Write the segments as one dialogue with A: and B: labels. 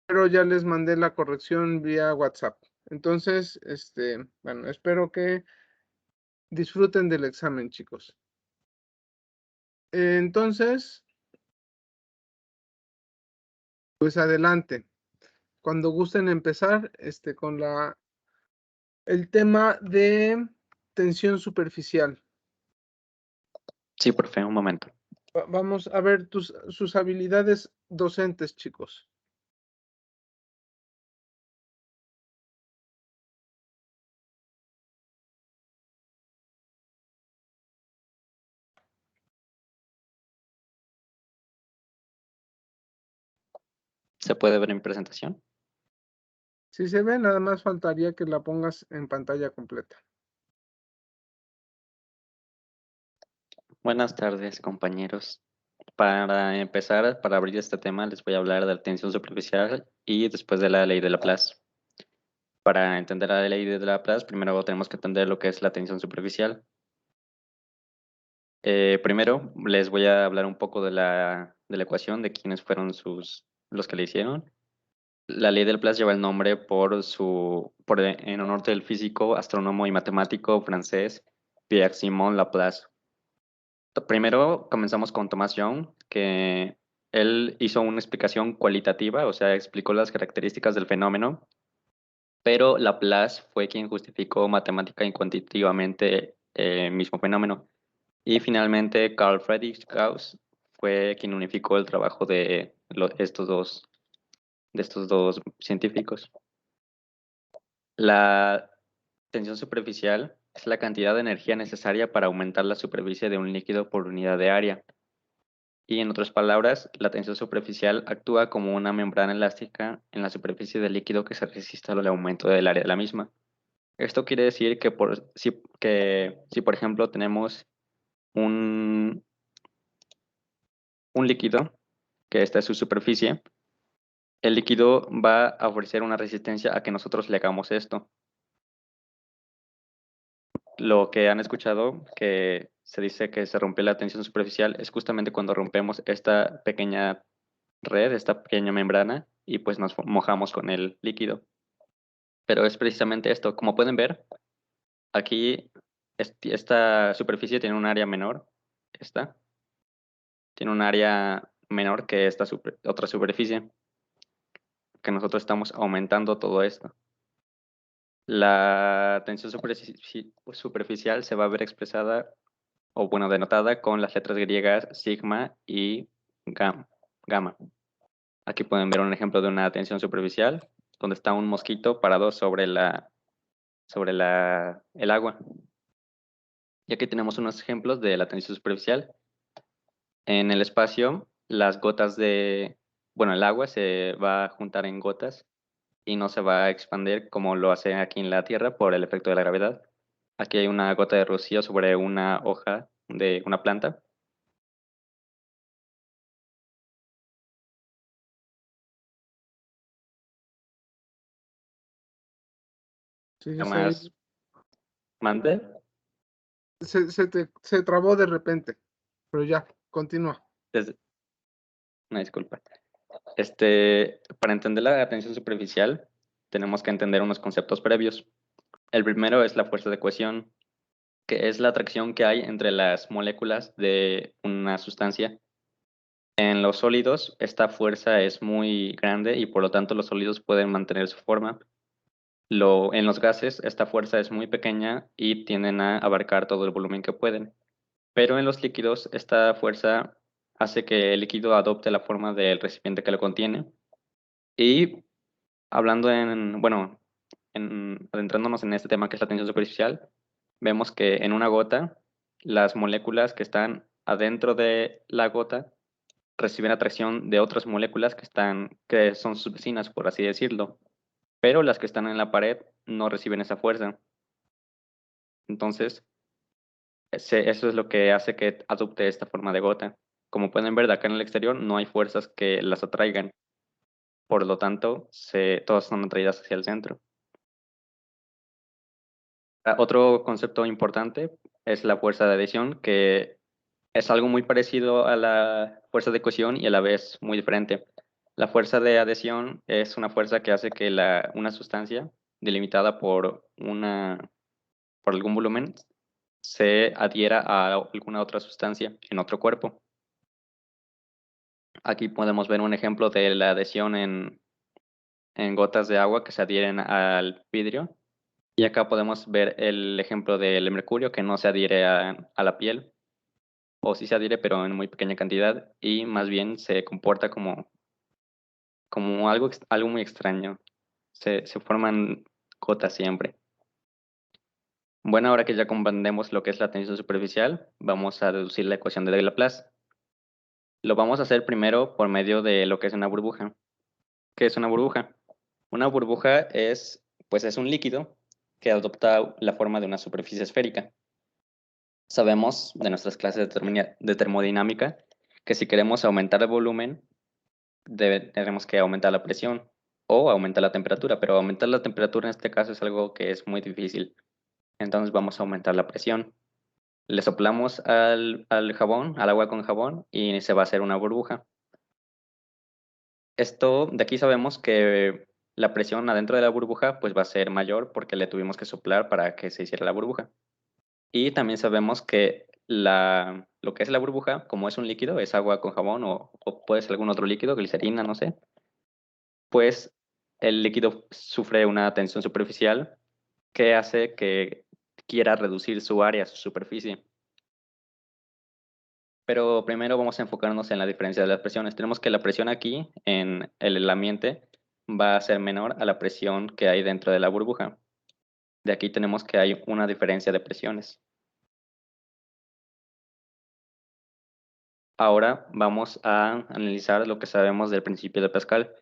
A: pero ya les mandé la corrección vía WhatsApp. Entonces, bueno, espero que disfruten del examen, chicos. Entonces, pues adelante. Cuando gusten empezar, con el tema de tensión superficial.
B: Sí, profe, un momento.
A: Vamos a ver sus habilidades docentes, chicos.
B: ¿Se puede ver en presentación?
A: Si se ve, nada más faltaría que la pongas en pantalla completa.
B: Buenas tardes, compañeros. Para empezar, para abrir este tema, les voy a hablar de la tensión superficial y después de la ley de Laplace. Para entender la ley de Laplace, primero tenemos que entender lo que es la tensión superficial. Primero, les voy a hablar un poco de la ecuación, de quiénes fueron los que le hicieron. La ley de Laplace lleva el nombre en honor del físico, astrónomo y matemático francés Pierre-Simon Laplace. Primero comenzamos con Thomas Young, que él hizo una explicación cualitativa, o sea, explicó las características del fenómeno, pero Laplace fue quien justificó matemática y cuantitativamente el mismo fenómeno. Y finalmente Carl Friedrich Gauss fue quien unificó el trabajo de estos dos científicos. La tensión superficial es la cantidad de energía necesaria para aumentar la superficie de un líquido por unidad de área. Y en otras palabras, la tensión superficial actúa como una membrana elástica en la superficie del líquido que se resiste al aumento del área de la misma. Esto quiere decir que si por ejemplo tenemos un, un líquido, que esta es su superficie, el líquido va a ofrecer una resistencia a que nosotros le hagamos esto. Lo que han escuchado que se dice que se rompe la tensión superficial es justamente cuando rompemos esta pequeña red, esta pequeña membrana, y pues nos mojamos con el líquido. Pero es precisamente esto. Como pueden ver, aquí esta superficie tiene un área menor. Esta tiene un área menor que esta otra superficie, que nosotros estamos aumentando todo esto. La tensión superficial se va a ver expresada, o bueno, denotada con las letras griegas sigma y gamma. Aquí pueden ver un ejemplo de una tensión superficial, donde está un mosquito parado sobre el agua. Y aquí tenemos unos ejemplos de la tensión superficial. En el espacio, el agua se va a juntar en gotas y no se va a expandir como lo hace aquí en la Tierra por el efecto de la gravedad. Aquí hay una gota de rocío sobre una hoja de una planta.
A: Sí,
B: Nada más, mande.
A: se trabó de repente, pero ya, continúa.
B: Desde- una disculpa. Para entender la tensión superficial, tenemos que entender unos conceptos previos. El primero es la fuerza de cohesión, que es la atracción que hay entre las moléculas de una sustancia. En los sólidos, esta fuerza es muy grande y por lo tanto los sólidos pueden mantener su forma. En los gases, esta fuerza es muy pequeña y tienden a abarcar todo el volumen que pueden. Pero en los líquidos, esta fuerza hace que el líquido adopte la forma del recipiente que lo contiene. Y hablando adentrándonos en este tema que es la tensión superficial, vemos que en una gota, las moléculas que están adentro de la gota reciben atracción de otras moléculas que son sus vecinas, por así decirlo, pero las que están en la pared no reciben esa fuerza. Entonces, eso es lo que hace que adopte esta forma de gota. Como pueden ver de acá en el exterior, no hay fuerzas que las atraigan, por lo tanto, todas son atraídas hacia el centro. Otro concepto importante es la fuerza de adhesión, que es algo muy parecido a la fuerza de cohesión y a la vez muy diferente. La fuerza de adhesión es una fuerza que hace que una sustancia delimitada por algún volumen se adhiera a alguna otra sustancia en otro cuerpo. Aquí podemos ver un ejemplo de la adhesión en gotas de agua que se adhieren al vidrio. Y acá podemos ver el ejemplo del mercurio que no se adhiere a la piel, o sí se adhiere pero en muy pequeña cantidad y más bien se comporta como algo muy extraño. Se forman gotas siempre. Bueno, ahora que ya comprendemos lo que es la tensión superficial, vamos a deducir la ecuación de Laplace. Lo vamos a hacer primero por medio de lo que es una burbuja. ¿Qué es una burbuja? Una burbuja pues es un líquido que adopta la forma de una superficie esférica. Sabemos de nuestras clases de termodinámica que si queremos aumentar el volumen, tenemos que aumentar la presión o aumentar la temperatura, pero aumentar la temperatura en este caso es algo que es muy difícil. Entonces vamos a aumentar la presión. Le soplamos al jabón, al agua con jabón, y se va a hacer una burbuja. De aquí sabemos que la presión adentro de la burbuja pues va a ser mayor porque le tuvimos que soplar para que se hiciera la burbuja. Y también sabemos que lo que es la burbuja, como es un líquido, es agua con jabón o puede ser algún otro líquido, glicerina, no sé, pues el líquido sufre una tensión superficial que hace que quiera reducir su área, su superficie. Pero primero vamos a enfocarnos en la diferencia de las presiones. Tenemos que la presión aquí en el ambiente va a ser menor a la presión que hay dentro de la burbuja. De aquí tenemos que hay una diferencia de presiones. Ahora vamos a analizar lo que sabemos del principio de Pascal.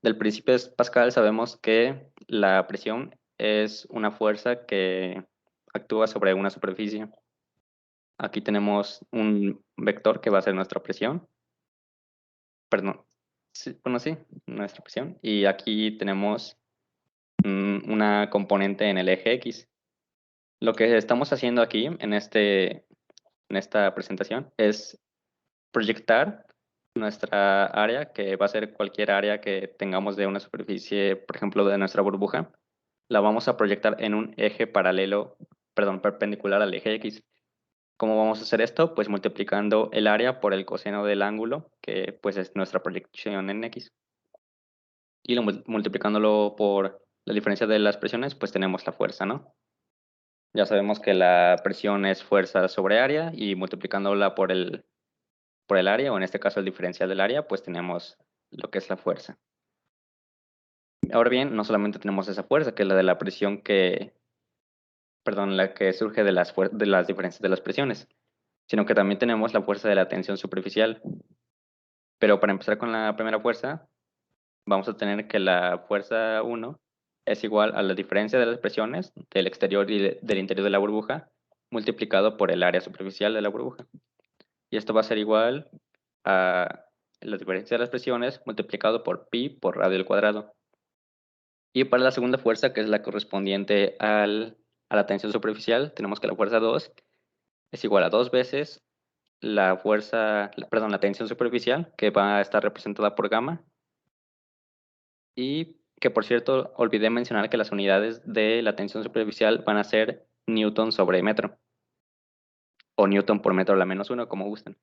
B: Del principio de Pascal sabemos que la presión es una fuerza que actúa sobre una superficie. Aquí tenemos un vector que va a ser nuestra presión. Perdón. Sí, bueno, sí, nuestra presión. Y aquí tenemos una componente en el eje X. Lo que estamos haciendo aquí en esta presentación es proyectar nuestra área, que va a ser cualquier área que tengamos de una superficie, por ejemplo, de nuestra burbuja, la vamos a proyectar en un eje perpendicular al eje X. ¿Cómo vamos a hacer esto? Pues multiplicando el área por el coseno del ángulo, que pues es nuestra proyección en X. Y multiplicándolo por la diferencia de las presiones, pues tenemos la fuerza, ¿no? Ya sabemos que la presión es fuerza sobre área y multiplicándola por el área, o en este caso el diferencial del área, pues tenemos lo que es la fuerza. Ahora bien, no solamente tenemos esa fuerza, que es la de la presión la que surge de las diferencias de las presiones, sino que también tenemos la fuerza de la tensión superficial. Pero para empezar con la primera fuerza, vamos a tener que la fuerza 1 es igual a la diferencia de las presiones del exterior y del interior de la burbuja multiplicado por el área superficial de la burbuja. Y esto va a ser igual a la diferencia de las presiones multiplicado por pi por radio al cuadrado. Y para la segunda fuerza, que es la correspondiente a la tensión superficial, tenemos que la fuerza 2 es igual a 2 veces la tensión superficial, que va a estar representada por gamma. Y que, por cierto, olvidé mencionar que las unidades de la tensión superficial van a ser newton sobre metro, o newton por metro a la -1, como gusten,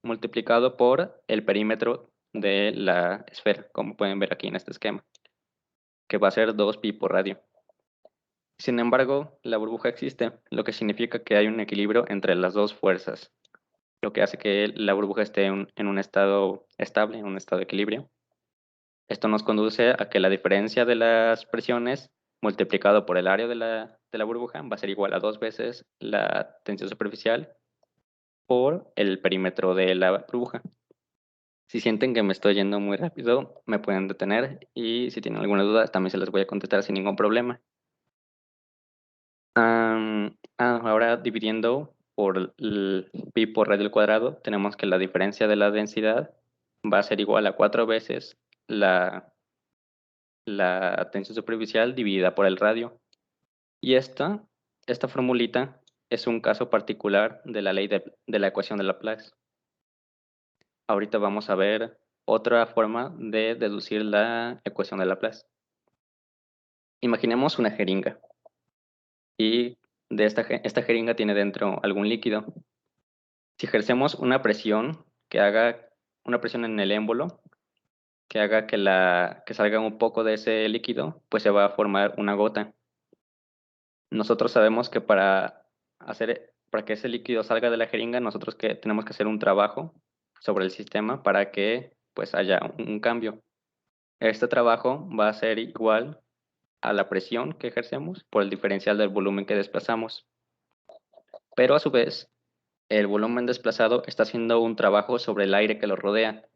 B: multiplicado por el perímetro de la esfera, como pueden ver aquí en este esquema, que va a ser 2pi por radio. Sin embargo, la burbuja existe, lo que significa que hay un equilibrio entre las dos fuerzas, lo que hace que la burbuja esté en un estado estable, en un estado de equilibrio. Esto nos conduce a que la diferencia de las presiones multiplicado por el área de la burbuja va a ser igual a 2 veces la tensión superficial por el perímetro de la burbuja. Si sienten que me estoy yendo muy rápido, me pueden detener y si tienen alguna duda también se las voy a contestar sin ningún problema. Ahora dividiendo por el pi por radio al cuadrado, tenemos que la diferencia de la densidad va a ser igual a 4 veces la tensión superficial dividida por el radio. Y esta formulita es un caso particular de la ley de la ecuación de Laplace. Ahorita vamos a ver otra forma de deducir la ecuación de Laplace. Imaginemos una jeringa y de esta jeringa tiene dentro algún líquido. Si ejercemos una presión que haga una presión en el émbolo, que haga que salga un poco de ese líquido, pues se va a formar una gota. Nosotros sabemos que para que ese líquido salga de la jeringa, nosotros tenemos que hacer un trabajo sobre el sistema para que pues haya un cambio. Este trabajo va a ser igual a la presión que ejercemos por el diferencial del volumen que desplazamos. Pero a su vez, el volumen desplazado está haciendo un trabajo sobre el aire que lo rodea.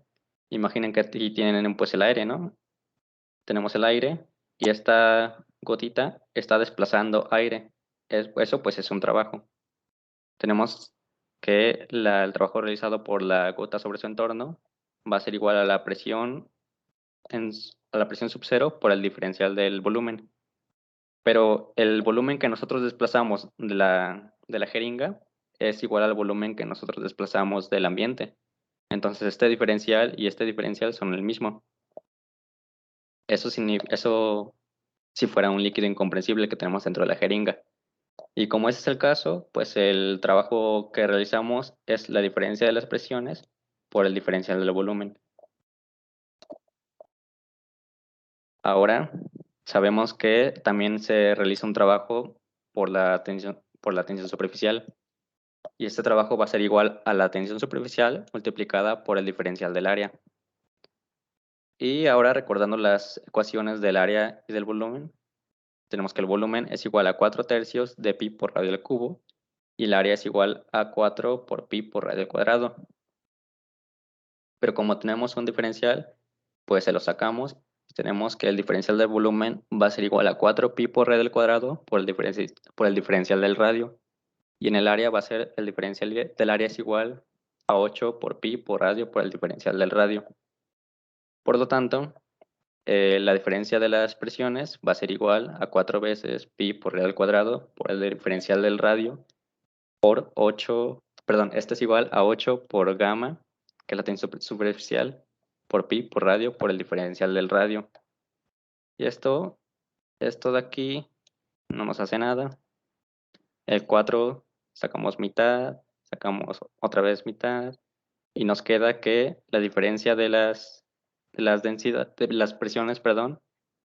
B: Imaginen que aquí tienen pues el aire, ¿no? Tenemos el aire y esta gotita está desplazando aire. Eso pues es un trabajo. Tenemos que el trabajo realizado por la gota sobre su entorno va a ser igual a la presión a la presión sub cero por el diferencial del volumen. Pero el volumen que nosotros desplazamos de la jeringa es igual al volumen que nosotros desplazamos del ambiente. Entonces este diferencial y este diferencial son el mismo. Eso si fuera un líquido incomprensible que tenemos dentro de la jeringa. Y como ese es el caso, pues el trabajo que realizamos es la diferencia de las presiones por el diferencial del volumen. Ahora sabemos que también se realiza un trabajo por la tensión superficial. Y este trabajo va a ser igual a la tensión superficial multiplicada por el diferencial del área. Y ahora recordando las ecuaciones del área y del volumen, tenemos que el volumen es igual a 4/3 de pi por radio al cubo y el área es igual a 4 por pi por radio al cuadrado. Pero como tenemos un diferencial, pues se lo sacamos. Tenemos que el diferencial del volumen va a ser igual a 4 pi por radio al cuadrado por el diferencial del radio. Y en el área va a ser el diferencial del área es igual a 8 por pi por radio por el diferencial del radio. Por lo tanto, la diferencia de las presiones va a ser igual a 4 veces pi por radio al cuadrado por el diferencial del radio por 8, perdón, este es igual a 8 por gamma, que es la tensión superficial, por pi por radio por el diferencial del radio. Y esto de aquí no nos hace nada. El 4 sacamos mitad, sacamos otra vez mitad, y nos queda que la diferencia de de las presiones, perdón,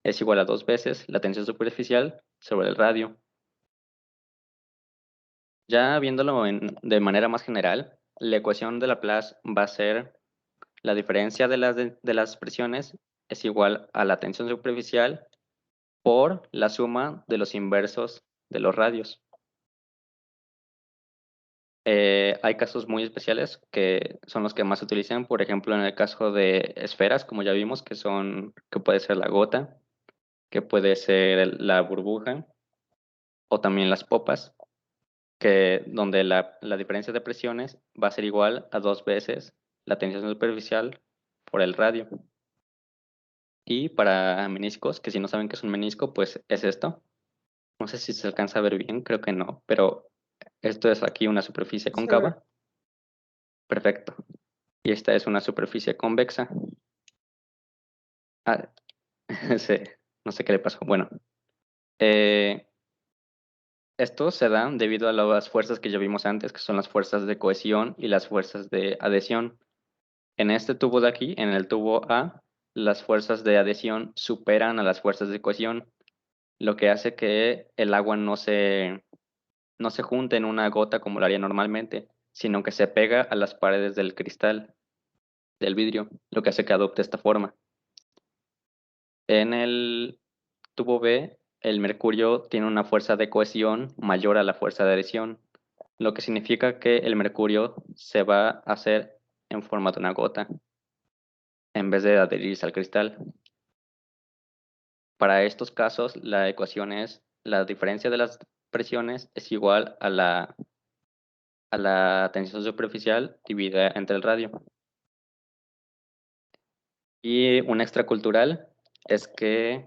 B: es igual a 2 veces la tensión superficial sobre el radio. Ya viéndolo de manera más general, la ecuación de Laplace va a ser la diferencia de las presiones es igual a la tensión superficial por la suma de los inversos de los radios. Hay casos muy especiales que son los que más se utilizan, por ejemplo, en el caso de esferas, como ya vimos, que puede ser la gota, que puede ser la burbuja, o también las popas, donde la diferencia de presiones va a ser igual a 2 veces la tensión superficial por el radio. Y para meniscos, que si no saben qué es un menisco, pues es esto. No sé si se alcanza a ver bien, creo que no, pero esto es aquí una superficie cóncava. Perfecto. Y esta es una superficie convexa. Ah, sí, no sé qué le pasó. Bueno, esto se da debido a las fuerzas que ya vimos antes, que son las fuerzas de cohesión y las fuerzas de adhesión. En este tubo de aquí, en el tubo A, las fuerzas de adhesión superan a las fuerzas de cohesión, lo que hace que el agua no se junte en una gota como lo haría normalmente, sino que se pega a las paredes del cristal, del vidrio, lo que hace que adopte esta forma. En el tubo B, el mercurio tiene una fuerza de cohesión mayor a la fuerza de adhesión, lo que significa que el mercurio se va a hacer en forma de una gota, en vez de adherirse al cristal. Para estos casos, la ecuación es la diferencia de las presiones es igual a la tensión superficial dividida entre el radio. Y un extracultural es que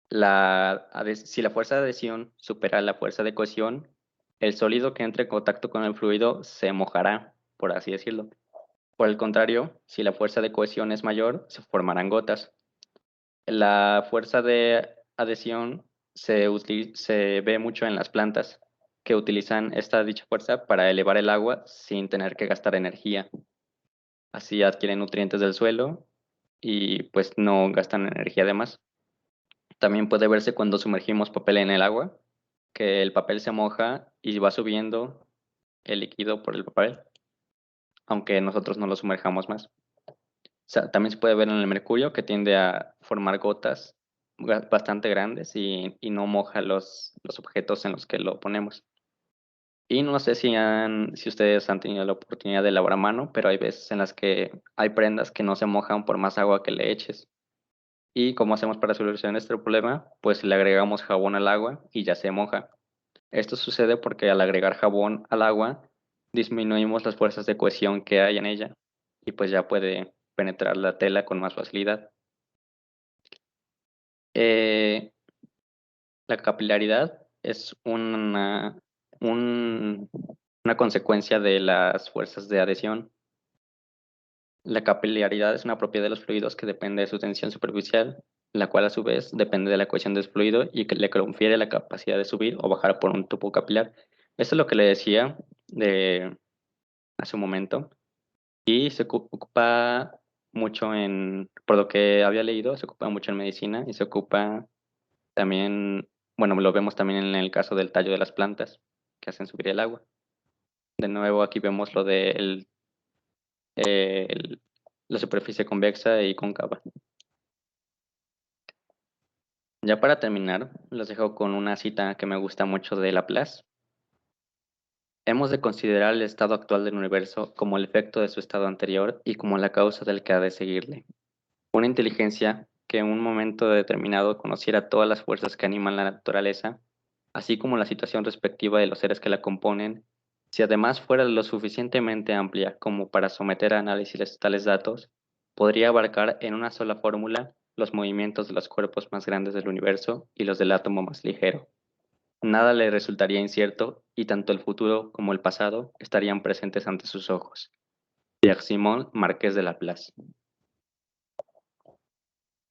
B: si la fuerza de adhesión supera la fuerza de cohesión, el sólido que entre en contacto con el fluido se mojará, por así decirlo. Por el contrario, si la fuerza de cohesión es mayor, se formarán gotas. La fuerza de adhesión se ve mucho en las plantas, que utilizan dicha fuerza para elevar el agua sin tener que gastar energía. Así adquieren nutrientes del suelo y pues no gastan energía además. También puede verse cuando sumergimos papel en el agua, que el papel se moja y va subiendo el líquido por el papel, aunque nosotros no lo sumerjamos más. También se puede ver en el mercurio que tiende a formar gotas bastante grandes y no moja los objetos en los que lo ponemos. Y no sé si ustedes han tenido la oportunidad de lavar a mano, pero hay veces en las que hay prendas que no se mojan por más agua que le eches. ¿Y cómo hacemos para solucionar este problema? Pues le agregamos jabón al agua y ya se moja. Esto sucede porque al agregar jabón al agua disminuimos las fuerzas de cohesión que hay en ella y pues ya puede penetrar la tela con más facilidad. Eh, la capilaridad es una consecuencia de las fuerzas de adhesión. La capilaridad es una propiedad de los fluidos que depende de su tensión superficial, la cual a su vez depende de la cohesión del fluido y que le confiere la capacidad de subir o bajar por un tubo capilar. Esto es lo que le decía hace un momento y se ocupa mucho por lo que había leído, se ocupa mucho en medicina y se ocupa también, bueno, lo vemos también en el caso del tallo de las plantas que hacen subir el agua. De nuevo aquí vemos lo de la superficie convexa y cóncava. Ya para terminar, los dejo con una cita que me gusta mucho de Laplace. Hemos de considerar el estado actual del universo como el efecto de su estado anterior y como la causa del que ha de seguirle. Una inteligencia que en un momento determinado conociera todas las fuerzas que animan la naturaleza, así como la situación respectiva de los seres que la componen, si además fuera lo suficientemente amplia como para someter a análisis tales datos, podría abarcar en una sola fórmula los movimientos de los cuerpos más grandes del universo y los del átomo más ligero. Nada le resultaría incierto y tanto el futuro como el pasado estarían presentes ante sus ojos. Pierre-Simon Marqués de Laplace.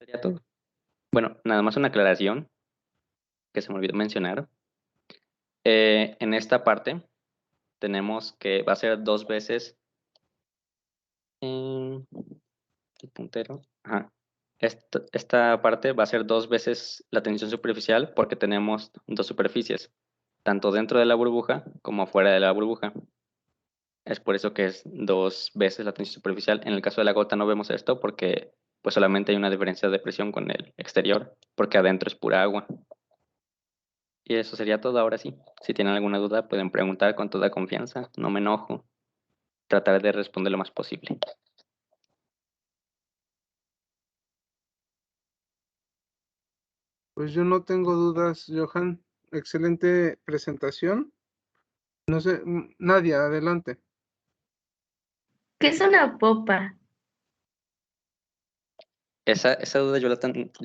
B: Sería todo. Bueno, nada más una aclaración que se me olvidó mencionar. En esta parte tenemos que va a ser 2 veces el puntero. Ajá. Esta parte va a ser 2 veces la tensión superficial porque tenemos 2 superficies, tanto dentro de la burbuja como fuera de la burbuja. Es por eso que es 2 veces la tensión superficial. En el caso de la gota no vemos esto porque pues solamente hay una diferencia de presión con el exterior, porque adentro es pura agua. Y eso sería todo ahora sí. Si tienen alguna duda pueden preguntar con toda confianza, no me enojo. Trataré de responder lo más posible.
A: Pues yo no tengo dudas, Johan. Excelente presentación. No sé, Nadia, adelante.
C: ¿Qué es una popa?
B: Esa duda yo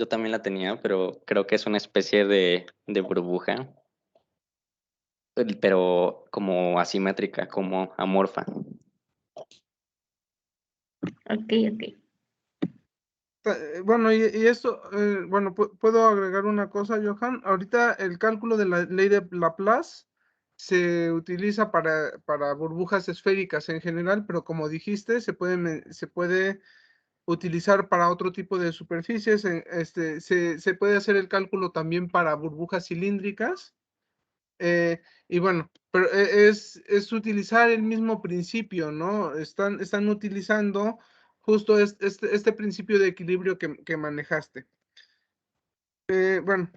B: también la tenía, pero creo que es una especie de burbuja, pero como asimétrica, como amorfa.
C: Ok, ok.
A: Bueno, y esto, bueno, ¿puedo agregar una cosa, Johan? Ahorita el cálculo de la ley de Laplace se utiliza para burbujas esféricas en general, pero como dijiste, se puede utilizar para otro tipo de superficies. Se puede hacer el cálculo también para burbujas cilíndricas. Y bueno, pero es utilizar el mismo principio, ¿no? Están utilizando justo este principio de equilibrio que manejaste. Bueno,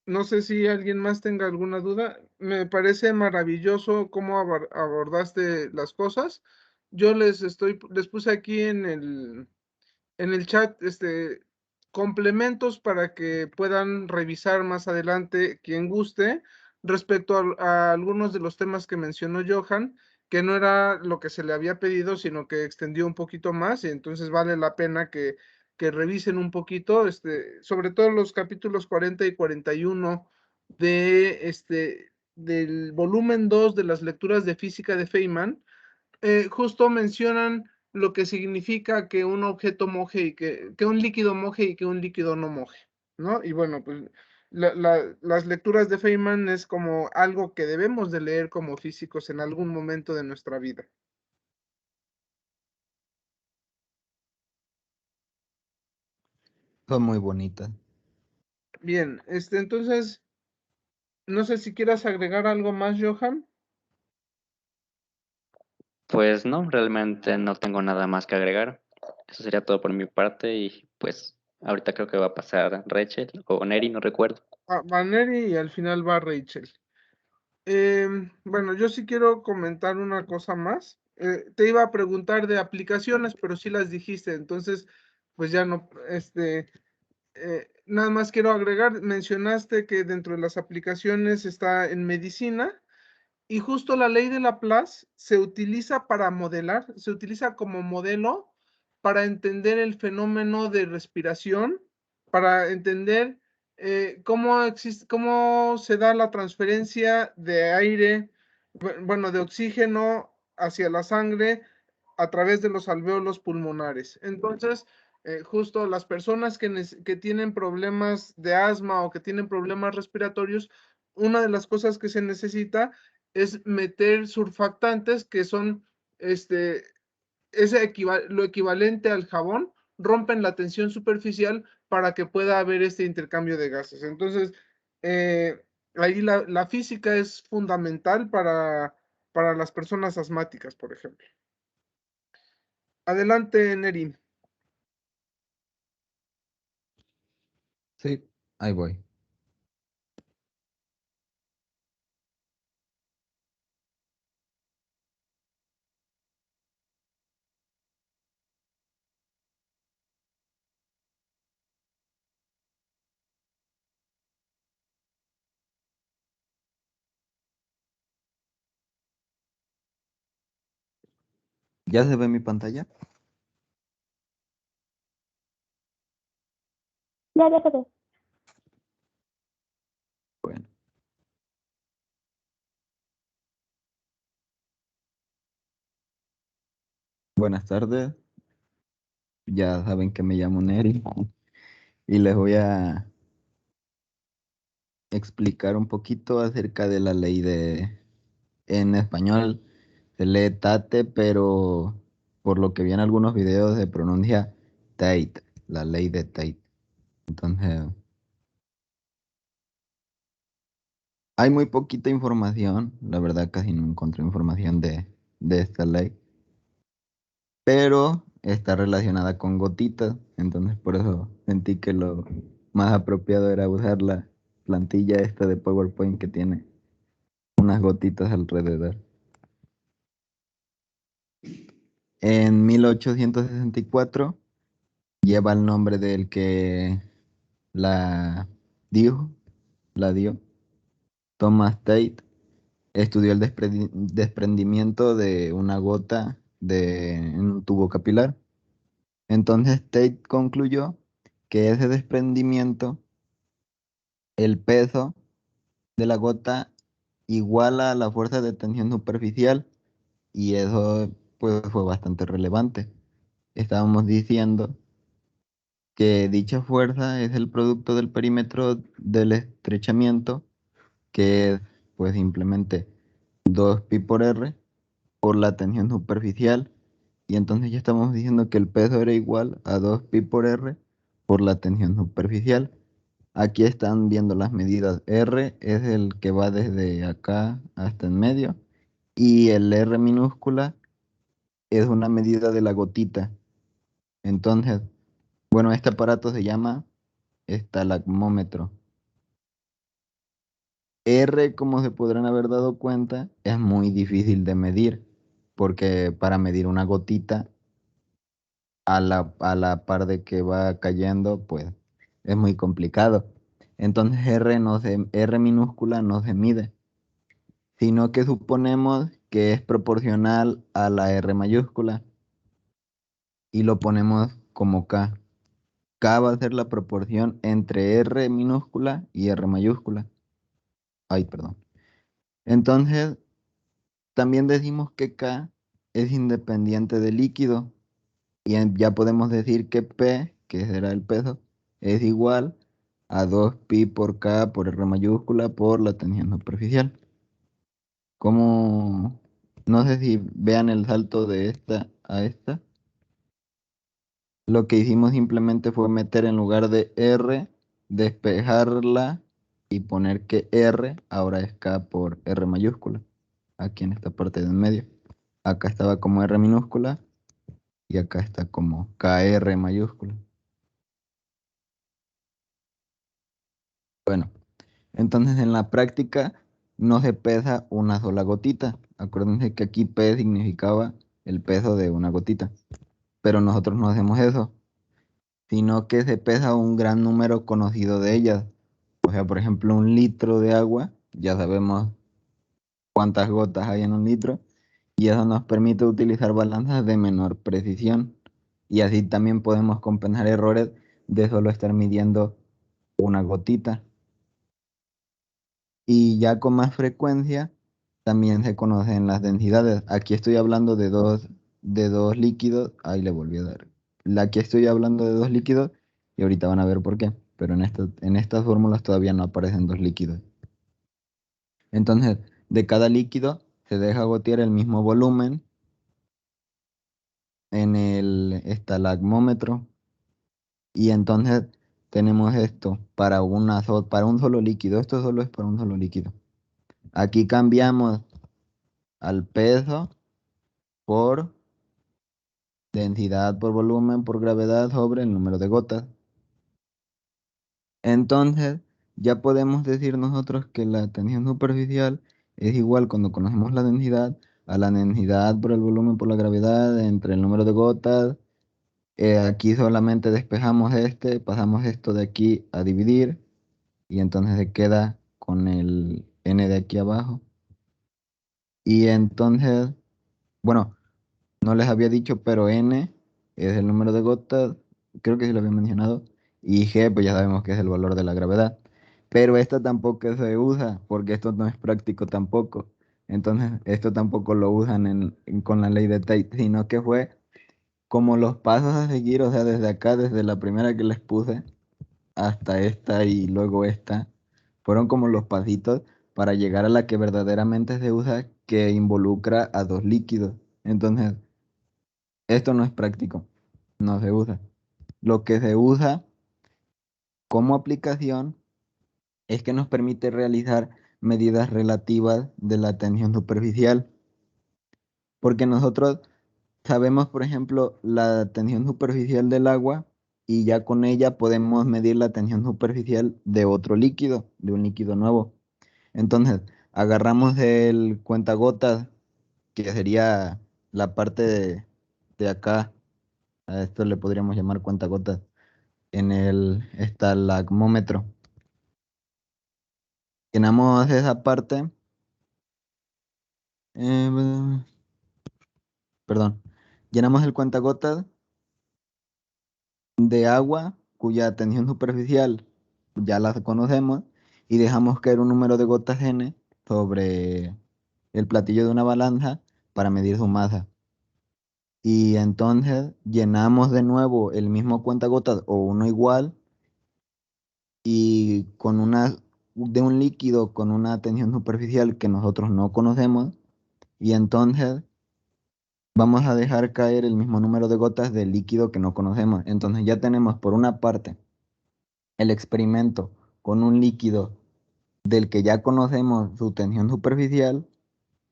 A: no sé si alguien más tenga alguna duda. Me parece maravilloso cómo abordaste las cosas. Yo les puse aquí en el chat complementos para que puedan revisar más adelante quien guste respecto a algunos de los temas que mencionó Johan, que no era lo que se le había pedido, sino que extendió un poquito más y entonces vale la pena que revisen un poquito, sobre todo los capítulos 40 y 41 del volumen 2 de las lecturas de física de Feynman, justo mencionan lo que significa que un objeto moje y que un líquido moje y que un líquido no moje, ¿no? Y bueno, pues las lecturas de Feynman es como algo que debemos de leer como físicos en algún momento de nuestra vida.
D: Son muy bonitas.
A: Bien, entonces, no sé si quieras agregar algo más, Johan.
B: Pues no, realmente no tengo nada más que agregar. Eso sería todo por mi parte y pues ahorita creo que va a pasar Rachel o Neri, no recuerdo.
A: Va Neri y al final va Rachel. Bueno, yo sí quiero comentar una cosa más. Te iba a preguntar de aplicaciones, pero sí las dijiste, entonces, pues ya no, nada más quiero agregar, mencionaste que dentro de las aplicaciones está en medicina y justo la ley de Laplace se utiliza para modelar, se utiliza como modelo para entender el fenómeno de respiración, para entender cómo se da la transferencia de aire, bueno, de oxígeno hacia la sangre a través de los alvéolos pulmonares. Entonces, justo las personas que tienen problemas de asma o que tienen problemas respiratorios, una de las cosas que se necesita es meter surfactantes que son lo equivalente al jabón, rompen la tensión superficial para que pueda haber este intercambio de gases. Entonces, ahí la física es fundamental para las personas asmáticas, por ejemplo. Adelante, Neri.
D: Sí, ahí voy. ¿Ya se ve mi pantalla?
C: Ya se ve.
D: Bueno. Buenas tardes. Ya saben que me llamo Neri y les voy a explicar un poquito acerca de la ley en español se lee Tate, pero por lo que vi en algunos videos se pronuncia Tate, la ley de Tate. Entonces, hay muy poquita información, la verdad casi no encontré información de esta ley, pero está relacionada con gotitas, entonces por eso sentí que lo más apropiado era usar la plantilla esta de PowerPoint que tiene unas gotitas alrededor. En 1864 lleva el nombre del que la dijo, la dio, Thomas Tate. Estudió el desprendimiento de una gota en un tubo capilar. Entonces Tate concluyó que ese desprendimiento, el peso de la gota iguala a la fuerza de tensión superficial y eso pues fue bastante relevante. Estábamos diciendo que dicha fuerza es el producto del perímetro del estrechamiento, que es pues simplemente 2pi por r por la tensión superficial, y entonces ya estamos diciendo que el peso era igual a 2pi por r por la tensión superficial. Aquí están viendo las medidas. R es el que va desde acá hasta en medio y el R minúscula es una medida de la gotita. Entonces, bueno, este aparato se llama estalagmómetro. R, como se podrán haber dado cuenta, es muy difícil de medir, porque para medir una gotita a la par de que va cayendo, pues es muy complicado. Entonces R minúscula no se mide, sino que suponemos que es proporcional a la R mayúscula y lo ponemos como K. K va a ser la proporción entre R minúscula y R mayúscula. Ay, perdón. Entonces, también decimos que K es independiente del líquido. Y ya podemos decir que P, que será el peso, es igual a 2pi por K por R mayúscula por la tensión superficial. Como, no sé si vean el salto de esta a esta. Lo que hicimos simplemente fue meter en lugar de R, despejarla y poner que R ahora es K por R mayúscula. Aquí en esta parte de en medio. Acá estaba como R minúscula y acá está como KR mayúscula. Bueno, entonces en la práctica no se pesa una sola gotita. Acuérdense que aquí P significaba el peso de una gotita. Pero nosotros no hacemos eso, sino que se pesa un gran número conocido de ellas. O sea, por ejemplo, 1 litro de agua, ya sabemos cuántas gotas hay en 1 litro, y eso nos permite utilizar balanzas de menor precisión. Y así también podemos compensar errores de solo estar midiendo una gotita. Y ya con más frecuencia también se conocen las densidades. Aquí estoy hablando de dos líquidos. Ahí le volví a dar. Aquí estoy hablando de dos líquidos y ahorita van a ver por qué. Pero en estas fórmulas todavía no aparecen dos líquidos. Entonces, de cada líquido se deja gotear el mismo volumen en el estalagmómetro. Y entonces tenemos esto para un solo líquido. Esto solo es para un solo líquido. Aquí cambiamos al peso por densidad por volumen por gravedad sobre el número de gotas. Entonces, ya podemos decir nosotros que la tensión superficial es igual cuando conocemos la densidad a la densidad por el volumen por la gravedad entre el número de gotas. Aquí solamente despejamos pasamos esto de aquí a dividir y entonces se queda con el n de aquí abajo. Y entonces, bueno, no les había dicho, pero N es el número de gotas, creo que sí lo había mencionado, y G, pues ya sabemos que es el valor de la gravedad. Pero esta tampoco se usa, porque esto no es práctico tampoco. Entonces, esto tampoco lo usan con la ley de Tate, sino que fue como los pasos a seguir, o sea, desde acá, desde la primera que les puse, hasta esta y luego esta, fueron como los pasitos para llegar a la que verdaderamente se usa, que involucra a dos líquidos. Entonces, esto no es práctico, no se usa. Lo que se usa como aplicación es que nos permite realizar medidas relativas de la tensión superficial, porque nosotros sabemos, por ejemplo, la tensión superficial del agua y ya con ella podemos medir la tensión superficial de otro líquido, de un líquido nuevo. Entonces, agarramos el cuentagotas, que sería la parte de acá, a esto le podríamos llamar cuentagotas en el estalagmómetro. Llenamos esa parte, eh, perdón, llenamos el cuentagotas de agua cuya tensión superficial ya la conocemos y dejamos caer un número de gotas n sobre el platillo de una balanza para medir su masa. Y entonces llenamos de nuevo el mismo cuentagotas o uno igual y de un líquido con una tensión superficial que nosotros no conocemos, y entonces vamos a dejar caer el mismo número de gotas del líquido que no conocemos. Entonces ya tenemos por una parte el experimento con un líquido del que ya conocemos su tensión superficial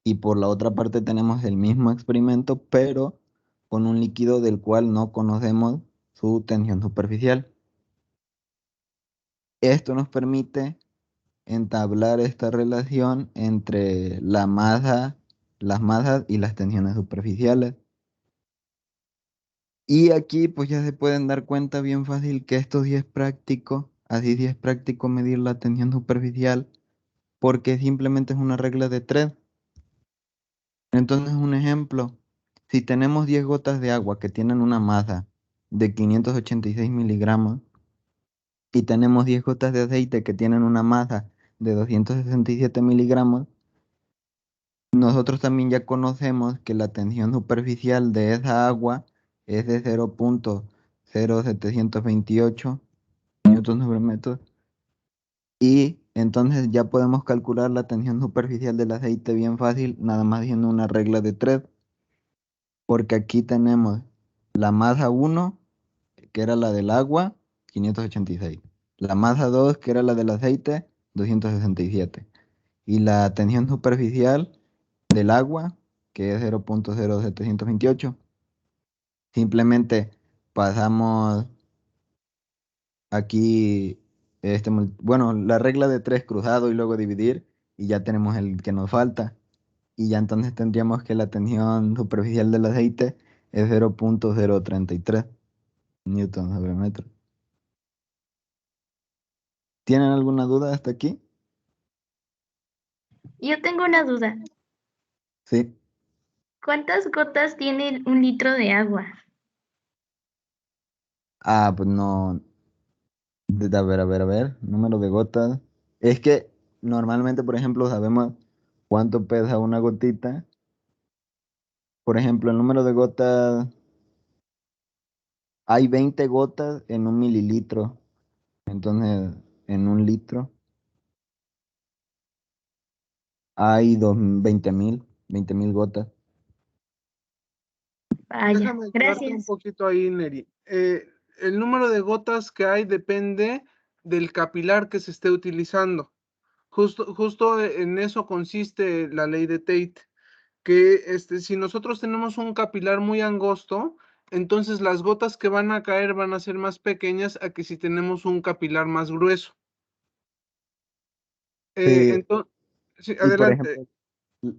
D: y por la otra parte tenemos el mismo experimento pero con un líquido del cual no conocemos su tensión superficial. Esto nos permite entablar esta relación entre la masa, las masas y las tensiones superficiales. Y aquí pues ya se pueden dar cuenta bien fácil que esto sí es práctico, así sí es práctico medir la tensión superficial, porque simplemente es una regla de tres. Entonces un ejemplo, si tenemos 10 gotas de agua que tienen una masa de 586 miligramos y tenemos 10 gotas de aceite que tienen una masa de 267 miligramos, nosotros también ya conocemos que la tensión superficial de esa agua es de 0.0728 newtons sobre metro. Y entonces ya podemos calcular la tensión superficial del aceite bien fácil, nada más haciendo una regla de 3, porque aquí tenemos la masa 1, que era la del agua, 586. La masa 2, que era la del aceite, 267. Y la tensión superficial del agua, que es 0.0728. Simplemente pasamos aquí, bueno, la regla de 3 cruzado y luego dividir, y ya tenemos el que nos falta. Y ya entonces tendríamos que la tensión superficial del aceite es 0.033 newton sobre metro. ¿Tienen alguna duda hasta aquí?
C: Yo tengo una duda.
D: Sí.
C: ¿Cuántas gotas tiene un litro de agua?
D: Ah, pues no. A ver, número de gotas. Es que normalmente, por ejemplo, sabemos cuánto pesa una gotita. Por ejemplo, el número de gotas, hay 20 gotas en un mililitro. Entonces, en un litro hay 20.000 gotas.
C: Vaya,
A: Déjame ayudarte un
C: gracias.
A: poquito ahí, Neri. El número de gotas que hay depende del capilar que se esté utilizando. Justo en eso consiste la ley de Tate, que si nosotros tenemos un capilar muy angosto, entonces las gotas que van a caer van a ser más pequeñas a que si tenemos un capilar más grueso.
D: Sí,
A: Entonces, sí,
D: y por
A: adelante.
D: ejemplo,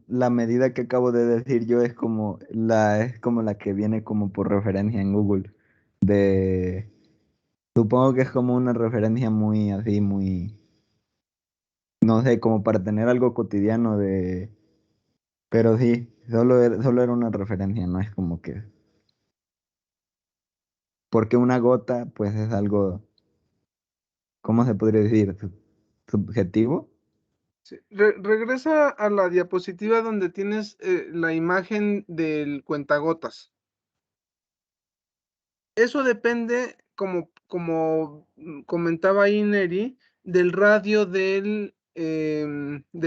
D: la medida que acabo de decir yo es como la que viene como por referencia en Google. De, supongo que es como una referencia muy así, muy, no sé, como para tener algo cotidiano de, pero sí, solo era una referencia, no es como que, porque una gota, pues es algo, ¿cómo se podría decir? Subjetivo.
A: Sí, regresa a la diapositiva donde tienes la imagen del cuentagotas. Eso depende, como comentaba ahí Neri, del radio del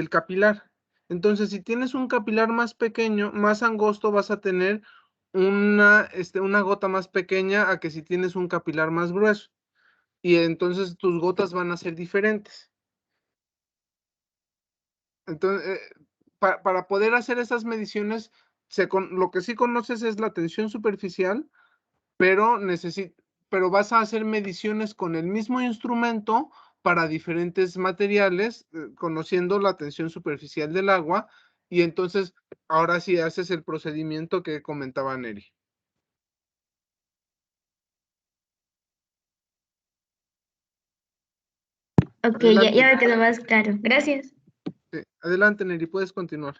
A: capilar. Entonces, si tienes un capilar más pequeño, más angosto, vas a tener una gota más pequeña a que si tienes un capilar más grueso. Y entonces tus gotas van a ser diferentes. Entonces, para poder hacer esas mediciones, lo que sí conoces es la tensión superficial, pero pero vas a hacer mediciones con el mismo instrumento para diferentes materiales, conociendo la tensión superficial del agua, y entonces ahora sí haces el procedimiento que comentaba Neri.
C: Ok, ya
A: Adelante,
C: me quedó más claro. Gracias.
A: adelante Neri, puedes continuar.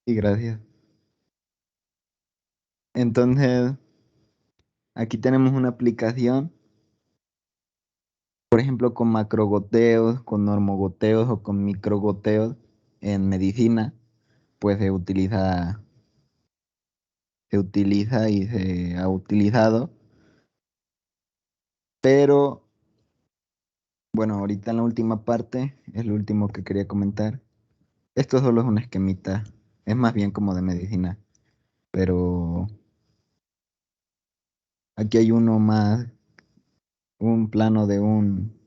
D: Y gracias. Entonces, aquí tenemos una aplicación, por ejemplo, con macrogoteos, con normogoteos o con microgoteos en medicina, pues se utiliza y se ha utilizado, pero bueno, ahorita en la última parte es lo último que quería comentar. Esto solo es una esquemita, es más bien como de medicina, pero aquí hay uno más, un plano de un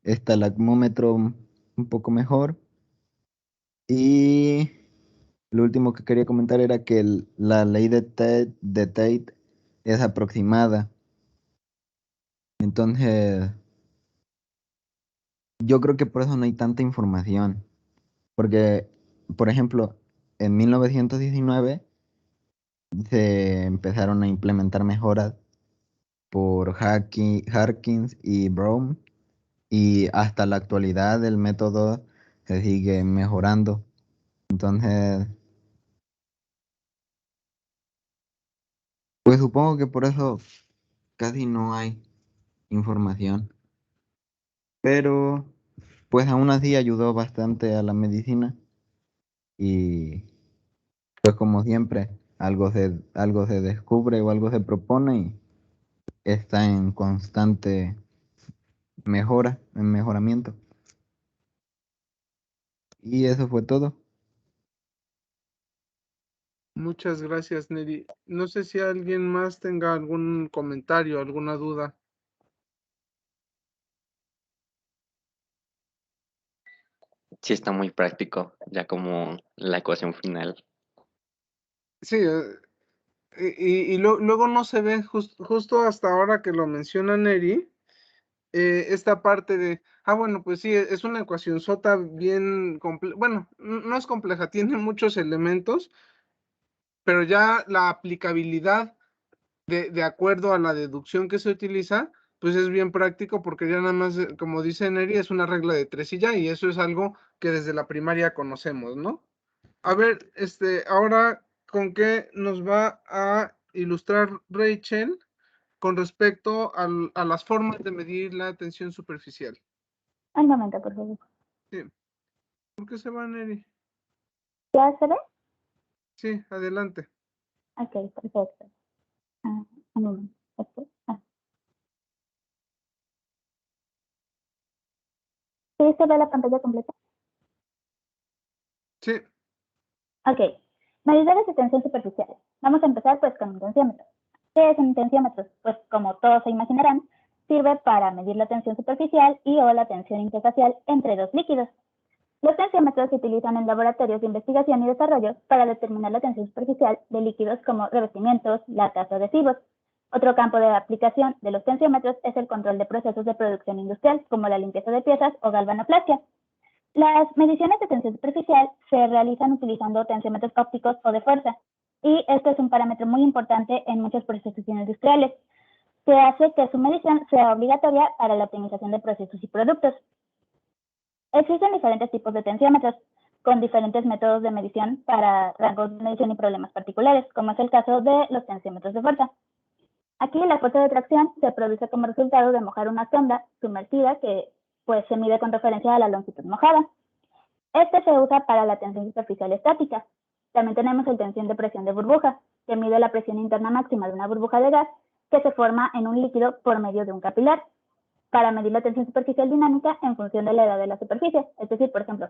D: estalagmómetro un poco mejor. Y lo último que quería comentar era que la ley de Tate es aproximada. Entonces, yo creo que por eso no hay tanta información. Porque, por ejemplo, en 1919 se empezaron a implementar mejoras por Harkins y Brown, y hasta la actualidad el método se sigue mejorando. Entonces, pues supongo que por eso casi no hay información. Pero, pues aún así ayudó bastante a la medicina. Y pues como siempre, algo se descubre o algo se propone y está en constante mejora, en mejoramiento. Y eso fue todo.
A: Muchas gracias, Neri. No sé si alguien más tenga algún comentario, alguna duda.
B: Sí, está muy práctico, ya como la ecuación final.
A: Sí, luego no se ve justo hasta ahora que lo menciona Neri, esta parte de, bueno, pues sí, es una ecuación sota bien compleja, bueno, no es compleja, tiene muchos elementos, pero ya la aplicabilidad de acuerdo a la deducción que se utiliza, pues es bien práctico porque ya nada más, como dice Neri, es una regla de 3 y ya, y eso es algo que desde la primaria conocemos, ¿no? A ver, ahora, ¿con qué nos va a ilustrar Rachel con respecto a las formas de medir la tensión superficial?
E: Un momento, por favor.
A: Sí. ¿Por qué se va, Neri?
E: ¿Ya se ve?
A: Sí, adelante.
E: Ok, perfecto. Un momento. ¿Sí se ve la pantalla completa?
A: Sí.
E: Ok. Medidores de tensión superficial. Vamos a empezar pues con un tensiómetro. ¿Qué es un tensiómetro? Pues como todos se imaginarán, sirve para medir la tensión superficial y o la tensión interfacial entre dos líquidos. Los tensiómetros se utilizan en laboratorios de investigación y desarrollo para determinar la tensión superficial de líquidos como revestimientos, latas o adhesivos. Otro campo de aplicación de los tensiómetros es el control de procesos de producción industrial, como la limpieza de piezas o galvanoplastia. Las mediciones de tensión superficial se realizan utilizando tensiómetros ópticos o de fuerza, y esto es un parámetro muy importante en muchos procesos industriales, que hace que su medición sea obligatoria para la optimización de procesos y productos. Existen diferentes tipos de tensiómetros, con diferentes métodos de medición para rangos de medición y problemas particulares, como es el caso de los tensiómetros de fuerza. Aquí la fuerza de tracción se produce como resultado de mojar una sonda sumergida que pues se mide con referencia a la longitud mojada. Este se usa para la tensión superficial estática. También tenemos el tensión de presión de burbuja, que mide la presión interna máxima de una burbuja de gas que se forma en un líquido por medio de un capilar, para medir la tensión superficial dinámica en función de la edad de la superficie. Es decir, por ejemplo,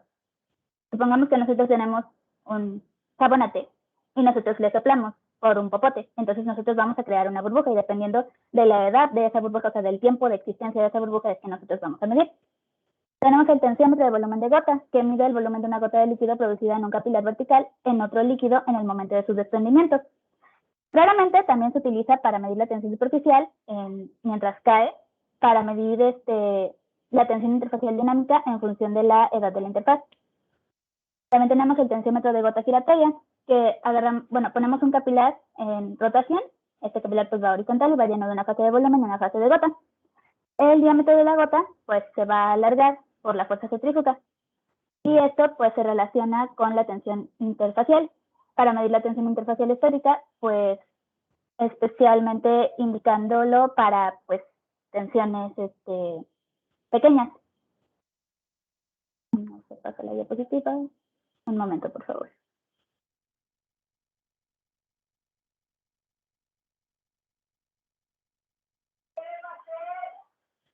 E: supongamos que nosotros tenemos un jabonate y nosotros le soplamos por un popote. Entonces nosotros vamos a crear una burbuja y dependiendo de la edad de esa burbuja, o sea, del tiempo de existencia de esa burbuja, es que nosotros vamos a medir. Tenemos el tensiómetro de volumen de gota, que mide el volumen de una gota de líquido producida en un capilar vertical en otro líquido en el momento de su desprendimiento. Claramente también se utiliza para medir la tensión superficial mientras cae, para medir la tensión interfacial dinámica en función de la edad de la interfaz. También tenemos el tensiómetro de gota giratoria, que ponemos un capilar en rotación. Este capilar pues va horizontal y va lleno de una fase de volumen y una fase de gota. El diámetro de la gota pues se va a alargar por la fuerza centrífuga. Y esto pues se relaciona con la tensión interfacial. Para medir la tensión interfacial histórica, pues especialmente indicándolo para pues tensiones pequeñas. No se pasa la diapositiva. Un momento, por favor.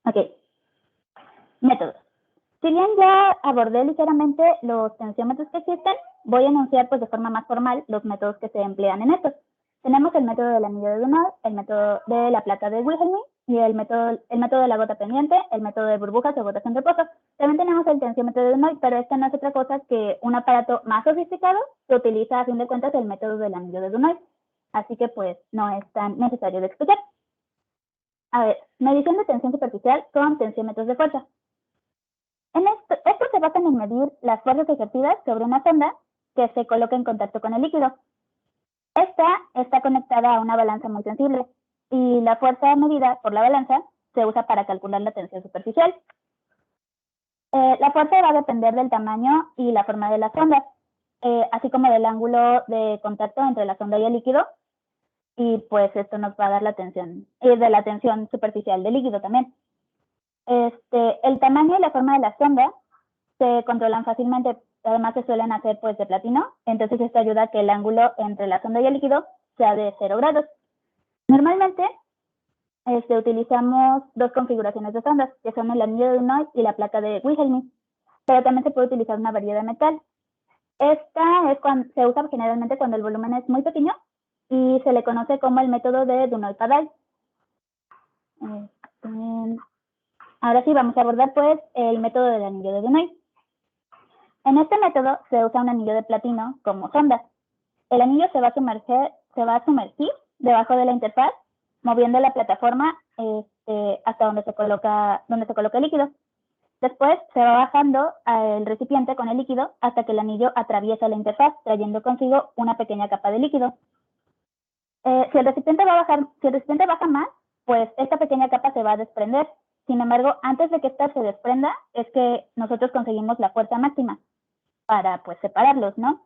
E: Ok. Métodos. Si bien ya abordé ligeramente los tensiómetros que existen, voy a enunciar pues de forma más formal los métodos que se emplean en estos. Tenemos el método del anillo de Dunant, el método de la placa de Wilhelmine y el método de la gota pendiente, el método de burbujas o gotas en reposo. También tenemos el tensiómetro de Dunant, pero este no es otra cosa que un aparato más sofisticado que utiliza a fin de cuentas el método del anillo de Dunant. Así que pues no es tan necesario de explicar. A ver, medición de tensión superficial con tensiómetros de fuerza. Estos se basan en medir las fuerzas ejercidas sobre una sonda que se coloca en contacto con el líquido. Esta está conectada a una balanza muy sensible y la fuerza medida por la balanza se usa para calcular la tensión superficial. La fuerza va a depender del tamaño y la forma de la sonda, así como del ángulo de contacto entre la sonda y el líquido, y pues esto nos va a dar la tensión, de la tensión superficial del líquido también. El tamaño y la forma de la sonda se controlan fácilmente además se suelen hacer pues de platino, entonces esto ayuda a que el ángulo entre la sonda y el líquido sea de 0 grados. Normalmente utilizamos dos configuraciones de sondas, que son el anillo de Dunois y la placa de Wilhelmsen, pero también se puede utilizar una varilla de metal. Esta se usa generalmente cuando el volumen es muy pequeño y se le conoce como el método de Dunois-Padal. Ahora sí, vamos a abordar pues el método del anillo de Dunois. En este método se usa un anillo de platino como sonda. El anillo se va a sumergir debajo de la interfaz, moviendo la plataforma hasta donde se coloca el líquido. Después se va bajando el recipiente con el líquido hasta que el anillo atraviesa la interfaz, trayendo consigo una pequeña capa de líquido. Si el recipiente baja más, pues esta pequeña capa se va a desprender. Sin embargo, antes de que esta se desprenda, es que nosotros conseguimos la fuerza máxima para pues separarlos, ¿no?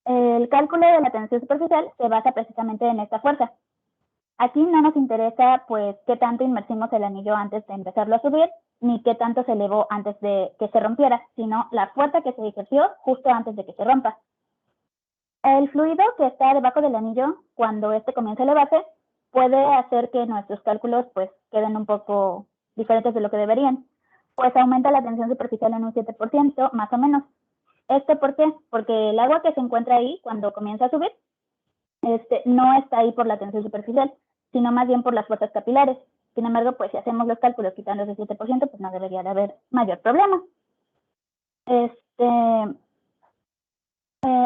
E: El cálculo de la tensión superficial se basa precisamente en esta fuerza. Aquí no nos interesa pues qué tanto inmersimos el anillo antes de empezarlo a subir, ni qué tanto se elevó antes de que se rompiera, sino la fuerza que se ejerció justo antes de que se rompa. El fluido que está debajo del anillo, cuando este comienza a elevarse, puede hacer que nuestros cálculos pues queden un poco diferentes de lo que deberían, pues aumenta la tensión superficial en un 7%, más o menos. ¿Esto por qué? Porque el agua que se encuentra ahí cuando comienza a subir no está ahí por la tensión superficial, sino más bien por las fuerzas capilares. Sin embargo, pues si hacemos los cálculos quitando ese 7%, pues no debería de haber mayor problema.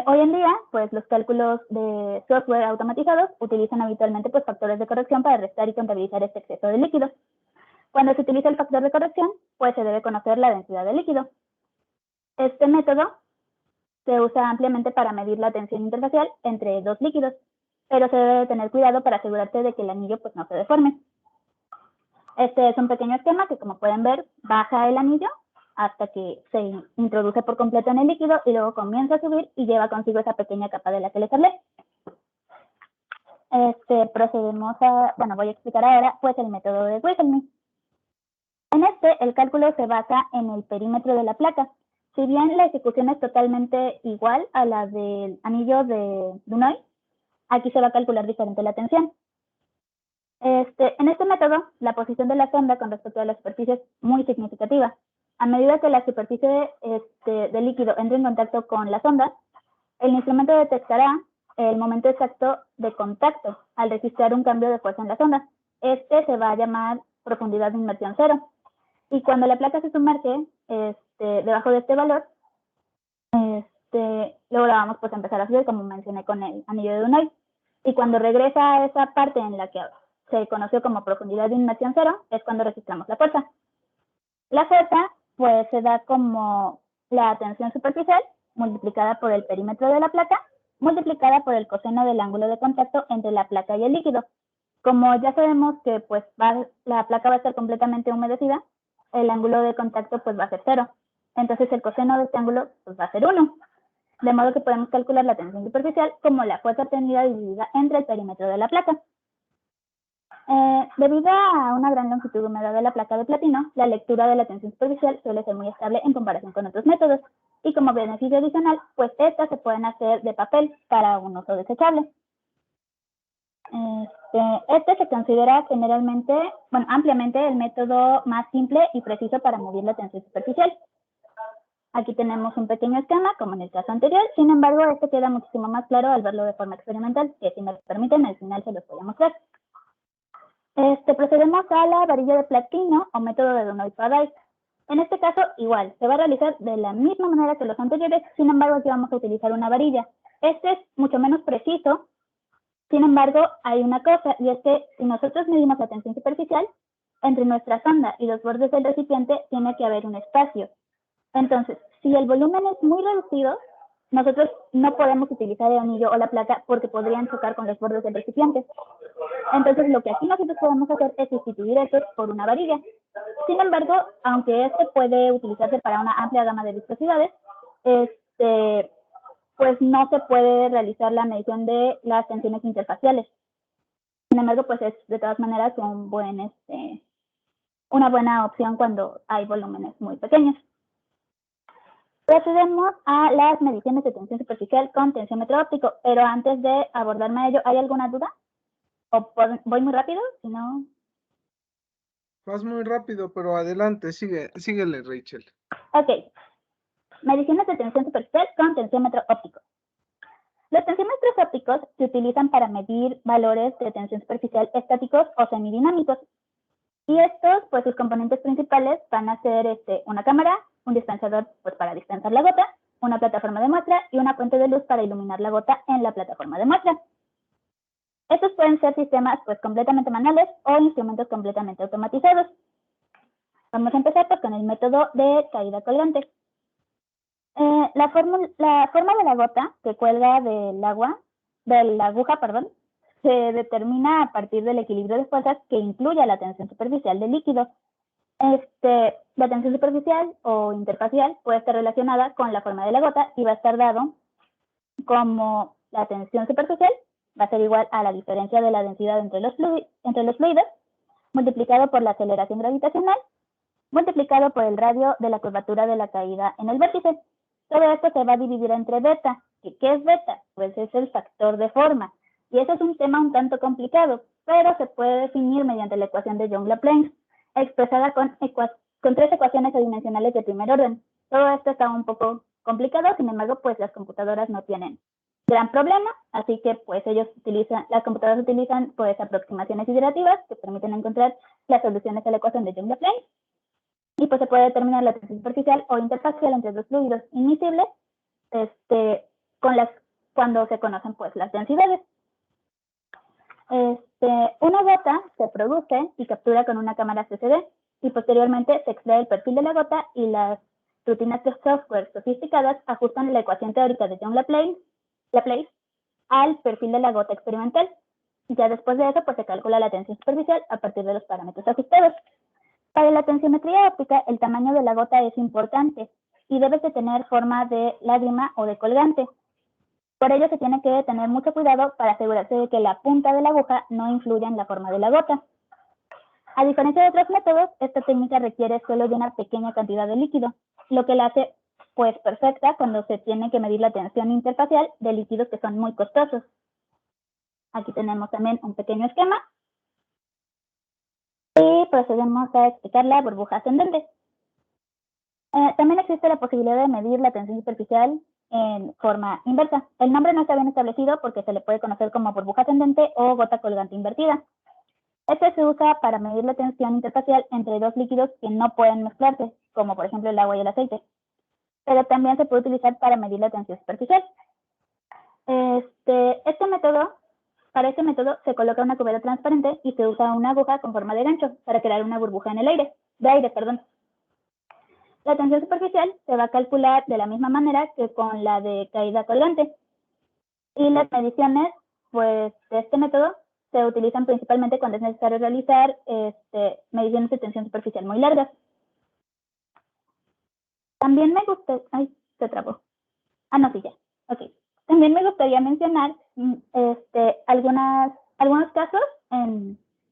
E: Hoy en día, pues los cálculos de software automatizados utilizan habitualmente pues factores de corrección para restar y contabilizar este exceso de líquido. Cuando se utiliza el factor de corrección, pues se debe conocer la densidad de líquido. Este método se usa ampliamente para medir la tensión interfacial entre dos líquidos, pero se debe tener cuidado para asegurarse de que el anillo pues no se deforme. Este es un pequeño esquema que, como pueden ver, baja el anillo hasta que se introduce por completo en el líquido y luego comienza a subir y lleva consigo esa pequeña capa de la que les hablé. Procedemos voy a explicar ahora pues el método de Wilhelmsen. En el cálculo se basa en el perímetro de la placa. Si bien la ejecución es totalmente igual a la del anillo de Dunois, aquí se va a calcular diferente la tensión. En este método, la posición de la sonda con respecto a la superficie es muy significativa. A medida que la superficie del líquido entre en contacto con la sonda, el instrumento detectará el momento exacto de contacto al registrar un cambio de fuerza en la sonda. Se va a llamar profundidad de inmersión cero. Y cuando la placa se sumerge debajo de este valor, luego la vamos pues a empezar a subir, como mencioné con el anillo de Dunois. Y cuando regresa a esa parte en la que se conoció como profundidad de inmersión cero, es cuando registramos la fuerza. La fuerza pues se da como la tensión superficial multiplicada por el perímetro de la placa, multiplicada por el coseno del ángulo de contacto entre la placa y el líquido. Como ya sabemos que pues la placa va a estar completamente humedecida, el ángulo de contacto pues va a ser 0. Entonces el coseno de este ángulo pues va a ser 1. De modo que podemos calcular la tensión superficial como la fuerza obtenida dividida entre el perímetro de la placa. Debido a una gran longitud húmeda de la placa de platino, la lectura de la tensión superficial suele ser muy estable en comparación con otros métodos. Y como beneficio adicional, pues estas se pueden hacer de papel para un uso desechable. Se considera ampliamente el método más simple y preciso para medir la tensión superficial. Aquí tenemos un pequeño esquema, como en el caso anterior, sin embargo, queda muchísimo más claro al verlo de forma experimental, que si me lo permiten, al final se los voy a mostrar. Procedemos a la varilla de platino o método de Dunois-Padal. En este caso, igual, se va a realizar de la misma manera que los anteriores, sin embargo, aquí vamos a utilizar una varilla. Es mucho menos preciso. Sin embargo, hay una cosa, y es que si nosotros medimos la tensión superficial, entre nuestra sonda y los bordes del recipiente tiene que haber un espacio. Entonces, si el volumen es muy reducido, nosotros no podemos utilizar el anillo o la placa porque podrían chocar con los bordes del recipiente. Entonces, lo que aquí nosotros podemos hacer es sustituir esto por una varilla. Sin embargo, aunque puede utilizarse para una amplia gama de viscosidades, pues no se puede realizar la medición de las tensiones interfaciales. Sin embargo, pues es de todas maneras una buena opción cuando hay volúmenes muy pequeños. Procedemos a las mediciones de tensión superficial con tensiómetro óptico, pero antes de abordarme a ello, ¿hay alguna duda? ¿O voy muy rápido? Si no...
A: Vas muy rápido, pero adelante, síguele, Rachel.
E: Ok. Mediciones de tensión superficial con tensiómetro óptico. Los tensiómetros ópticos se utilizan para medir valores de tensión superficial estáticos o semidinámicos. Y estos, pues sus componentes principales van a ser una cámara, un dispensador pues, para dispensar la gota, una plataforma de muestra y una fuente de luz para iluminar la gota en la plataforma de muestra. Estos pueden ser sistemas pues completamente manuales o instrumentos completamente automatizados. Vamos a empezar pues con el método de caída colgante. La forma de la gota que cuelga del agua, de la aguja, perdón, se determina a partir del equilibrio de fuerzas que incluya la tensión superficial del líquido. La tensión superficial o interfacial puede estar relacionada con la forma de la gota y va a estar dado como la tensión superficial va a ser igual a la diferencia de la densidad entre los fluidos multiplicado por la aceleración gravitacional multiplicado por el radio de la curvatura de la caída en el vértice. Todo esto se va a dividir entre beta. ¿Qué es beta? Pues es el factor de forma. Y eso es un tema un tanto complicado, pero se puede definir mediante la ecuación de Young-Laplace, expresada con 3 ecuaciones adimensionales de primer orden. Todo esto está un poco complicado, sin embargo, pues las computadoras no tienen gran problema, así que pues las computadoras utilizan pues aproximaciones iterativas que permiten encontrar las soluciones a la ecuación de Young-Laplace. Y pues se puede determinar la tensión superficial o interfacial entre dos fluidos inmisibles cuando se conocen pues las densidades. Una gota se produce y captura con una cámara CCD y posteriormente se extrae el perfil de la gota y las rutinas de software sofisticadas ajustan la ecuación teórica de Young-Laplace al perfil de la gota experimental. Ya después de eso pues se calcula la tensión superficial a partir de los parámetros ajustados. Para la tensiometría óptica, el tamaño de la gota es importante y debe de tener forma de lágrima o de colgante. Por ello se tiene que tener mucho cuidado para asegurarse de que la punta de la aguja no influya en la forma de la gota. A diferencia de otros métodos, esta técnica requiere solo de una pequeña cantidad de líquido, lo que la hace pues perfecta cuando se tiene que medir la tensión interfacial de líquidos que son muy costosos. Aquí tenemos también un pequeño esquema. Y procedemos a explicar la burbuja ascendente. También existe la posibilidad de medir la tensión superficial en forma inversa. El nombre no está bien establecido porque se le puede conocer como burbuja ascendente o gota colgante invertida. Este se usa para medir la tensión interfacial entre dos líquidos que no pueden mezclarse, como por ejemplo el agua y el aceite. Pero también se puede utilizar para medir la tensión superficial. Para este método se coloca una cubeta transparente y se usa una aguja con forma de gancho para crear una burbuja en el aire. La tensión superficial se va a calcular de la misma manera que con la de caída colgante. Y las mediciones pues, de este método se utilizan principalmente cuando es necesario realizar mediciones de tensión superficial muy largas. También me gusta... Ay, se trabó. Ah, no, sí, ya. Ok. También me gustaría mencionar algunos casos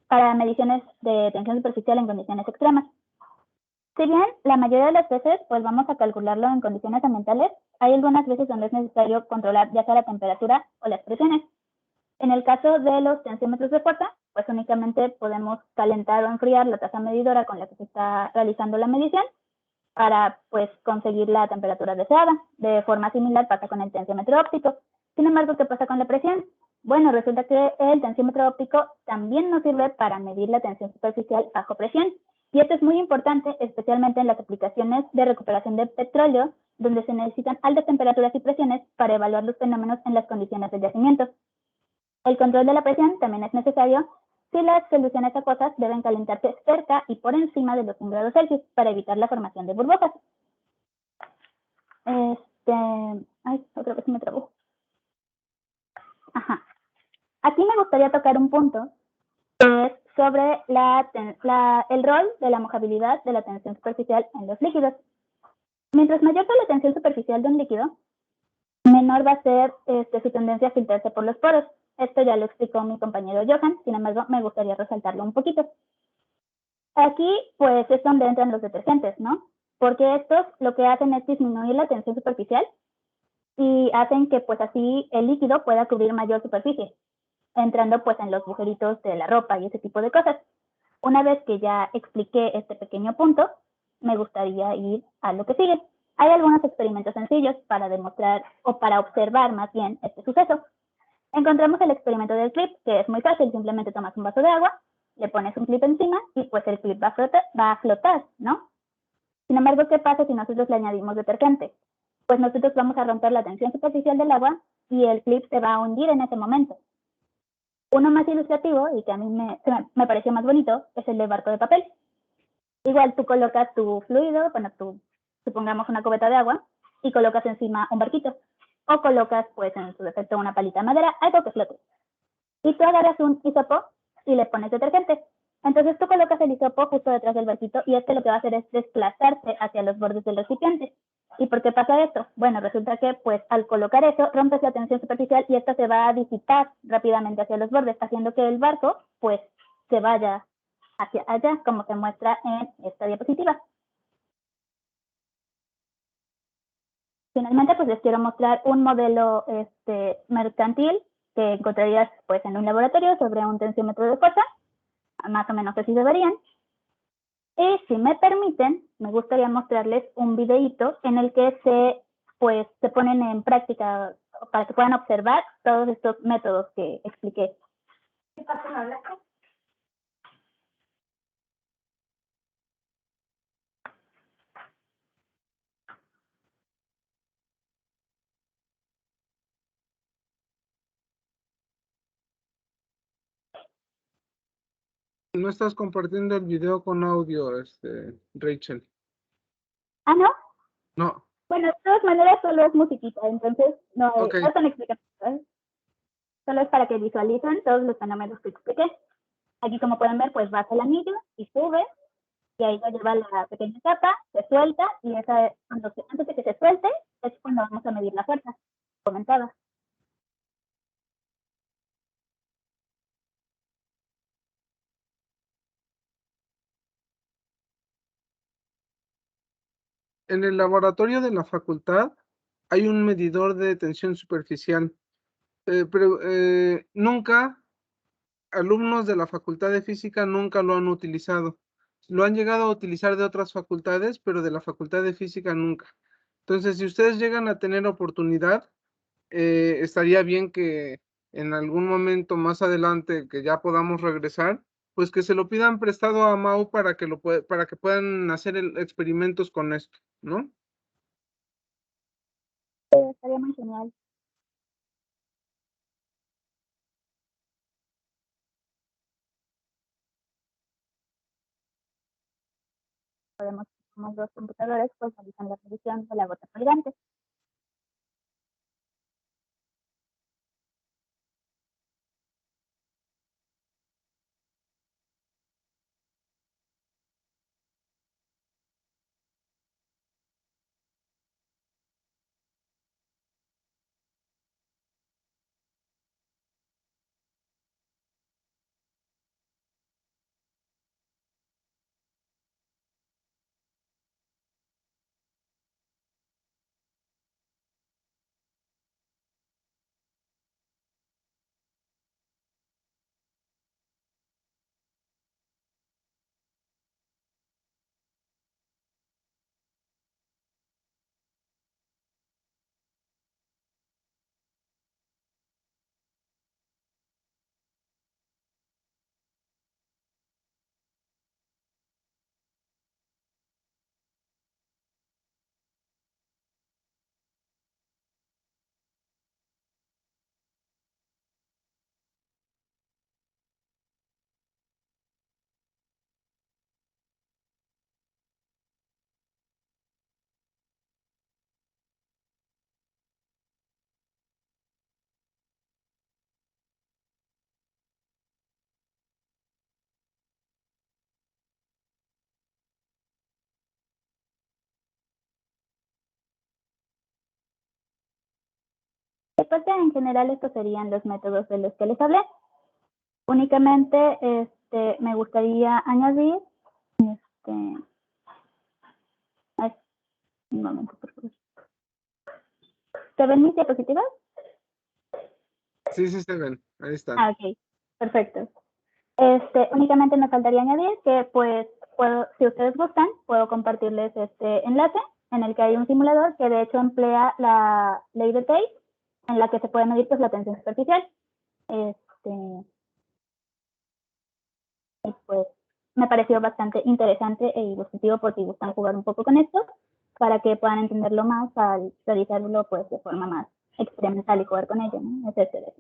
E: para mediciones de tensión superficial en condiciones extremas. Si bien la mayoría de las veces pues vamos a calcularlo en condiciones ambientales, hay algunas veces donde es necesario controlar ya sea la temperatura o las presiones. En el caso de los tensiómetros de fuerza, pues únicamente podemos calentar o enfriar la tasa medidora con la que se está realizando la medición para pues conseguir la temperatura deseada. De forma similar pasa con el tensiómetro óptico. Sin embargo, ¿qué pasa con la presión? Bueno, resulta que el tensiómetro óptico también nos sirve para medir la tensión superficial bajo presión. Y esto es muy importante, especialmente en las aplicaciones de recuperación de petróleo, donde se necesitan altas temperaturas y presiones para evaluar los fenómenos en las condiciones de yacimiento. El control de la presión también es necesario si las soluciones acuosas deben calentarse cerca y por encima de los 1 grados Celsius para evitar la formación de burbujas. Ay, otra vez me trabó. Ajá. Aquí me gustaría tocar un punto que es sobre el rol de la mojabilidad de la tensión superficial en los líquidos. Mientras mayor sea la tensión superficial de un líquido, menor va a ser su tendencia a filtrarse por los poros. Esto ya lo explicó mi compañero Johan, sin embargo, me gustaría resaltarlo un poquito. Aquí, pues, es donde entran los detergentes, ¿no? porque estos lo que hacen es disminuir la tensión superficial y hacen que pues así el líquido pueda cubrir mayor superficie, entrando pues en los agujeritos de la ropa y ese tipo de cosas. Una vez que ya expliqué este pequeño punto, me gustaría ir a lo que sigue. Hay algunos experimentos sencillos para demostrar o para observar más bien este suceso. Encontramos el experimento del clip, que es muy fácil, simplemente tomas un vaso de agua, le pones un clip encima y pues el clip va a flotar, ¿no? Sin embargo, ¿qué pasa si nosotros le añadimos detergente? Pues nosotros vamos a romper la tensión superficial del agua y el clip se va a hundir en ese momento. Uno más ilustrativo y que a mí me pareció más bonito es el de barco de papel. Igual tú colocas tu fluido, bueno, supongamos una cubeta de agua y colocas encima un barquito o colocas pues en su defecto una palita de madera, algo que flote. Y tú agarras un hisopo y le pones detergente. Entonces tú colocas el hisopo justo detrás del barquito y este lo que va a hacer es desplazarse hacia los bordes del recipiente. ¿Y por qué pasa esto? Bueno, resulta que pues al colocar eso rompes la tensión superficial y esta se va a disipar rápidamente hacia los bordes, haciendo que el barco pues se vaya hacia allá, como se muestra en esta diapositiva. Finalmente, pues les quiero mostrar un modelo mercantil que encontrarías pues en un laboratorio sobre un tensiómetro de fuerza, más o menos así deberían. Y si me permiten, me gustaría mostrarles un videíto en el que se ponen en práctica para que puedan observar todos estos métodos que expliqué.
A: No estás compartiendo el video con audio, Rachel.
E: ¿Ah, no?
A: No.
E: Bueno, de todas maneras solo es musiquita, entonces no están explicativas. Solo es para que visualicen todos los fenómenos que expliqué. Aquí, como pueden ver, pues baja el anillo y sube, y ahí va a llevar la pequeña capa, se suelta, y antes de que se suelte, es cuando vamos a medir la fuerza, comentaba.
A: En el laboratorio de la facultad hay un medidor de tensión superficial, pero nunca, alumnos de la Facultad de Física nunca lo han utilizado. Lo han llegado a utilizar de otras facultades, pero de la Facultad de Física nunca. Entonces, si ustedes llegan a tener oportunidad, estaría bien que en algún momento más adelante que ya podamos regresar, pues que se lo pidan prestado a Mau para que puedan hacer experimentos con esto, ¿no?
E: Estaría muy genial. Podemos, como dos computadores, pues realizar la medición de la gota colgante. Después en general estos serían los métodos de los que les hablé. Únicamente me gustaría añadir a Un momento, por favor. ¿Se ven mis diapositivas?
A: Sí, se ven. Ahí están.
E: Ah, ok. Perfecto. Únicamente me faltaría añadir que, pues, si ustedes gustan, puedo compartirles este enlace en el que hay un simulador que de hecho emplea la ley de Tate, en la que se puede medir pues la tensión superficial. Y pues me pareció bastante interesante e ilustrativo por si gustan jugar un poco con esto, para que puedan entenderlo más al realizarlo pues de forma más experimental y jugar con ello, ¿no? Etcétera.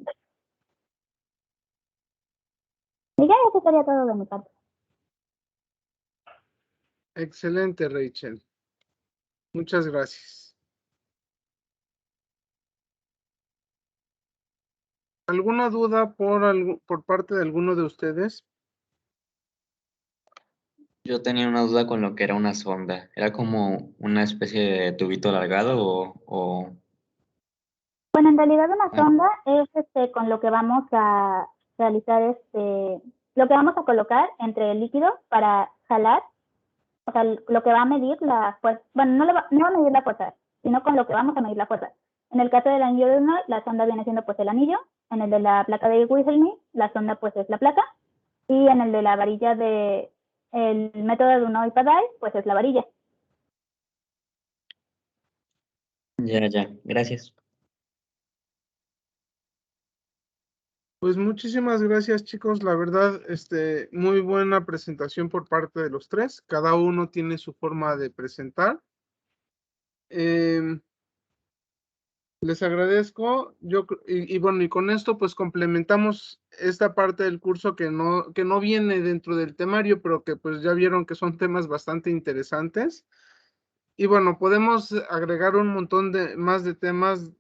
E: Y ya, eso sería todo de mi parte.
A: Excelente, Rachel. Muchas gracias. ¿Alguna duda por parte de alguno de ustedes?
F: Yo tenía una duda con lo que era una sonda. ¿Era como una especie de tubito alargado o...
E: Bueno, en realidad una sonda es con lo que vamos a realizar lo que vamos a colocar entre el líquido para jalar, o sea, lo que va a medir la fuerza, bueno, no va a medir la fuerza, sino con lo que vamos a medir la fuerza. En el caso del anillo de Reynolds, la sonda viene siendo pues el anillo, en el de la placa de Wilhelmine, la sonda pues es la placa, y en el de la varilla de el método de Uno y Padal, pues es la varilla.
F: Ya, gracias.
A: Pues muchísimas gracias, chicos. La verdad, muy buena presentación por parte de los tres. Cada uno tiene su forma de presentar. Les agradezco. Bueno, y con esto pues complementamos esta parte del curso que no viene dentro del temario, pero que pues ya vieron que son temas bastante interesantes. Y bueno, podemos agregar un montón más de temas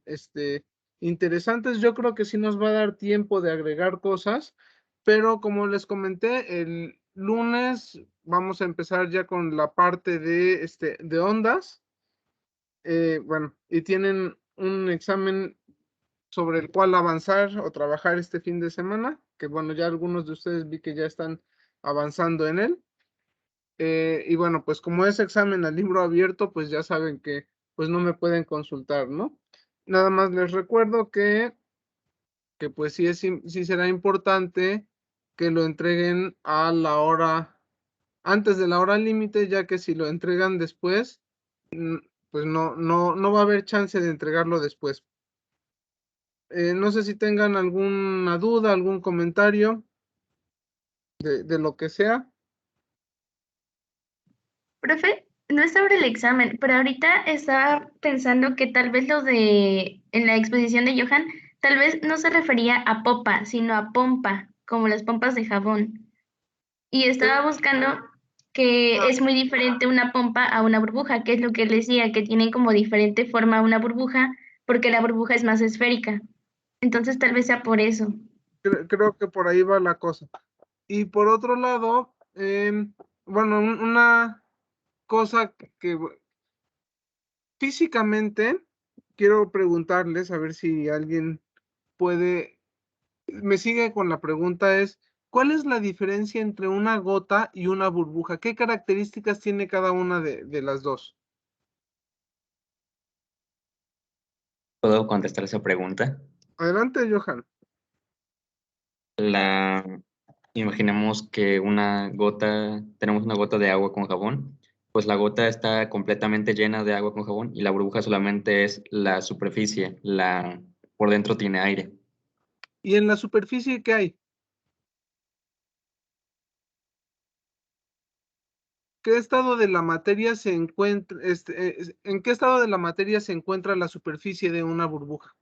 A: interesantes. Yo creo que sí nos va a dar tiempo de agregar cosas, pero como les comenté, el lunes vamos a empezar ya con la parte de ondas. Bueno, y tienen un examen sobre el cual avanzar o trabajar este fin de semana, que bueno, ya algunos de ustedes vi que ya están avanzando en él. Y bueno, pues como es examen a libro abierto, pues ya saben que pues no me pueden consultar, ¿no? Nada más les recuerdo que pues sí será importante que lo entreguen a la hora, antes de la hora límite, ya que si lo entregan después, pues no va a haber chance de entregarlo después. No sé si tengan alguna duda, algún comentario de lo que sea.
C: Profe, no es sobre el examen, pero ahorita estaba pensando que tal vez en la exposición de Johan, tal vez no se refería a popa, sino a pompa, como las pompas de jabón. Y estaba buscando que es muy diferente una pompa a una burbuja, que es lo que él decía, que tienen como diferente forma una burbuja, porque la burbuja es más esférica. Entonces tal vez sea por eso.
A: Creo que por ahí va la cosa. Y por otro lado, bueno, una cosa que físicamente quiero preguntarles, a ver si alguien me sigue con la pregunta es, ¿cuál es la diferencia entre una gota y una burbuja? ¿Qué características tiene cada una de las dos?
F: ¿Puedo contestar esa pregunta?
A: Adelante, Johan.
F: Imaginemos que tenemos una gota de agua con jabón, pues la gota está completamente llena de agua con jabón y la burbuja solamente es la superficie, por dentro tiene aire.
A: ¿Y en la superficie qué hay? ¿Qué estado de la materia se encuentra, en qué estado de la materia se encuentra la superficie de una burbuja?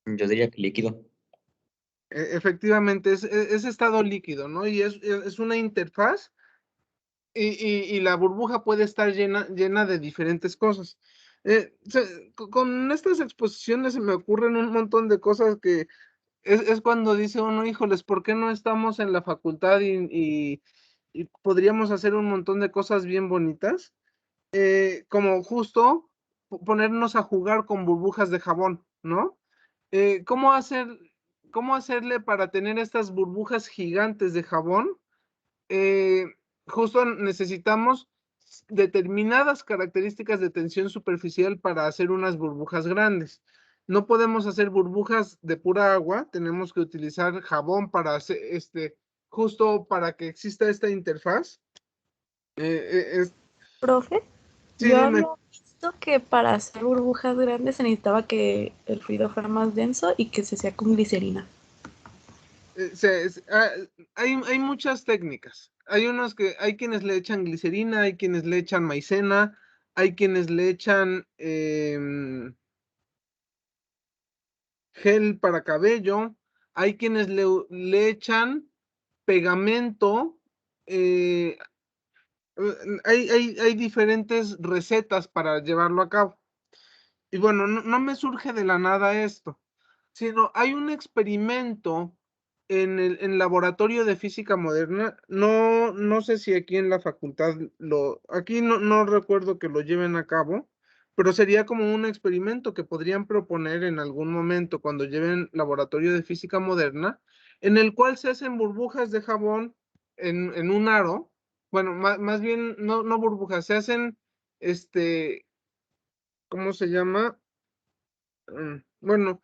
F: Yo diría que líquido.
A: Efectivamente, es estado líquido, ¿no? Y es una interfaz y la burbuja puede estar llena de diferentes cosas. Con estas exposiciones se me ocurren un montón de cosas que es cuando dice uno, híjoles, ¿por qué no estamos en la facultad y podríamos hacer un montón de cosas bien bonitas? Como justo ponernos a jugar con burbujas de jabón, ¿no? ¿Cómo hacerle para tener estas burbujas gigantes de jabón? Justo necesitamos determinadas características de tensión superficial para hacer unas burbujas grandes. No podemos hacer burbujas de pura agua, tenemos que utilizar jabón para hacer justo para que exista esta interfaz.
G: Profe,
A: Sí,
G: yo
A: dime.
G: había visto que para hacer burbujas grandes se necesitaba que el fluido fuera más denso y que se hacía con glicerina.
A: Hay muchas técnicas. Hay quienes le echan glicerina, hay quienes le echan maicena, hay quienes le echan gel para cabello, hay quienes le echan pegamento. Hay diferentes recetas para llevarlo a cabo. Y bueno, no me surge de la nada esto, sino hay un experimento en el laboratorio de física moderna. No sé si aquí en la facultad aquí no recuerdo que lo lleven a cabo, pero sería como un experimento que podrían proponer en algún momento cuando lleven laboratorio de física moderna, en el cual se hacen burbujas de jabón en un aro. Bueno, más bien, no burbujas, se hacen, ¿cómo se llama? Bueno,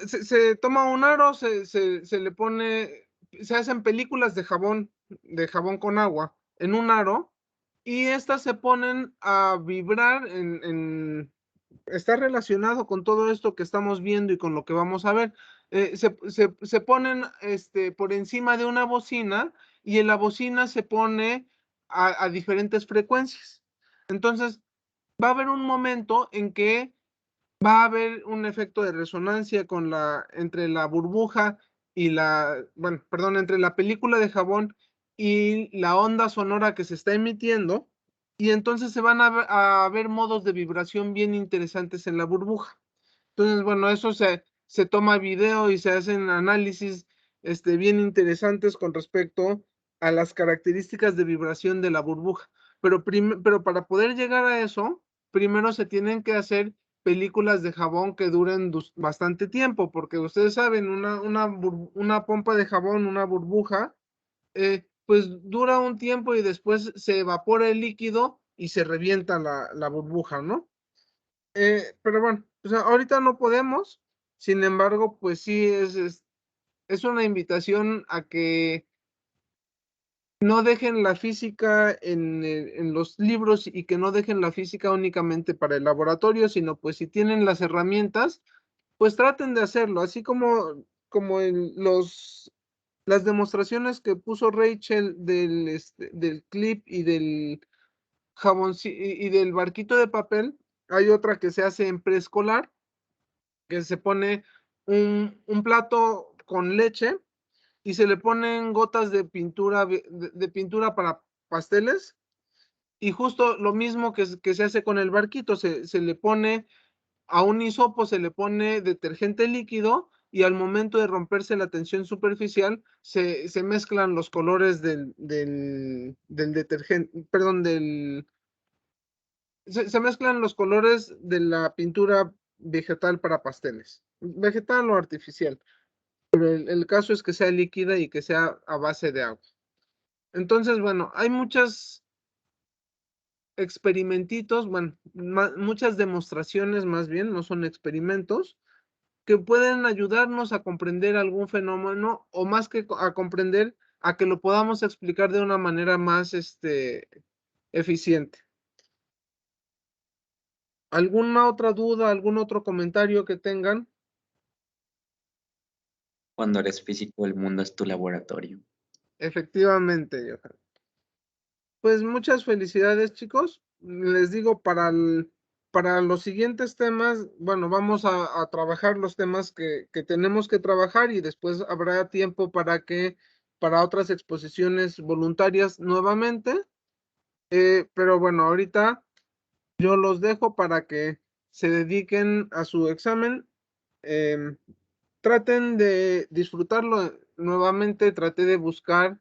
A: se toma un aro, se le pone, se hacen películas de jabón con agua en un aro, y estas se ponen a vibrar está relacionado con todo esto que estamos viendo y con lo que vamos a ver. Se ponen por encima de una bocina, y en la bocina se pone a diferentes frecuencias. Entonces, va a haber un momento en que va a haber un efecto de resonancia entre la burbuja y entre la película de jabón y la onda sonora que se está emitiendo, y entonces se van a ver modos de vibración bien interesantes en la burbuja. Entonces, bueno, eso se toma video y se hacen análisis bien interesantes con respecto a las características de vibración de la burbuja. Pero para poder llegar a eso, primero se tienen que hacer películas de jabón que duren bastante tiempo, porque ustedes saben, una pompa de jabón, una burbuja, pues dura un tiempo y después se evapora el líquido y se revienta la burbuja, ¿no? Pero bueno, o sea, ahorita no podemos. Sin embargo, pues sí es una invitación a que no dejen la física en los libros, y que no dejen la física únicamente para el laboratorio, sino pues si tienen las herramientas, pues traten de hacerlo, así como en las demostraciones que puso Rachel del clip y del jabón y del barquito de papel. Hay otra que se hace en preescolar, que se pone un plato con leche y se le ponen gotas de pintura, de pintura para pasteles, y justo lo mismo que se hace con el barquito, se le pone a un hisopo, se le pone detergente líquido, y al momento de romperse la tensión superficial, se mezclan los colores del detergente, perdón, se mezclan los colores de la pintura vegetal para pasteles, vegetal o artificial, pero el caso es que sea líquida y que sea a base de agua. Entonces, bueno, hay muchas experimentitos, bueno, muchas demostraciones más bien, no son experimentos, que pueden ayudarnos a comprender algún fenómeno, o más que a comprender, a que lo podamos explicar de una manera más eficiente. ¿Alguna otra duda, algún otro comentario que tengan?
F: Cuando eres físico, el mundo es tu laboratorio.
A: Efectivamente, Johan. Pues muchas felicidades, chicos. Les digo, para los siguientes temas, bueno, vamos a trabajar los temas que tenemos que trabajar, y después habrá tiempo para otras exposiciones voluntarias nuevamente. Pero bueno, ahorita yo los dejo para que se dediquen a su examen. Traten de disfrutarlo nuevamente. Traté de buscar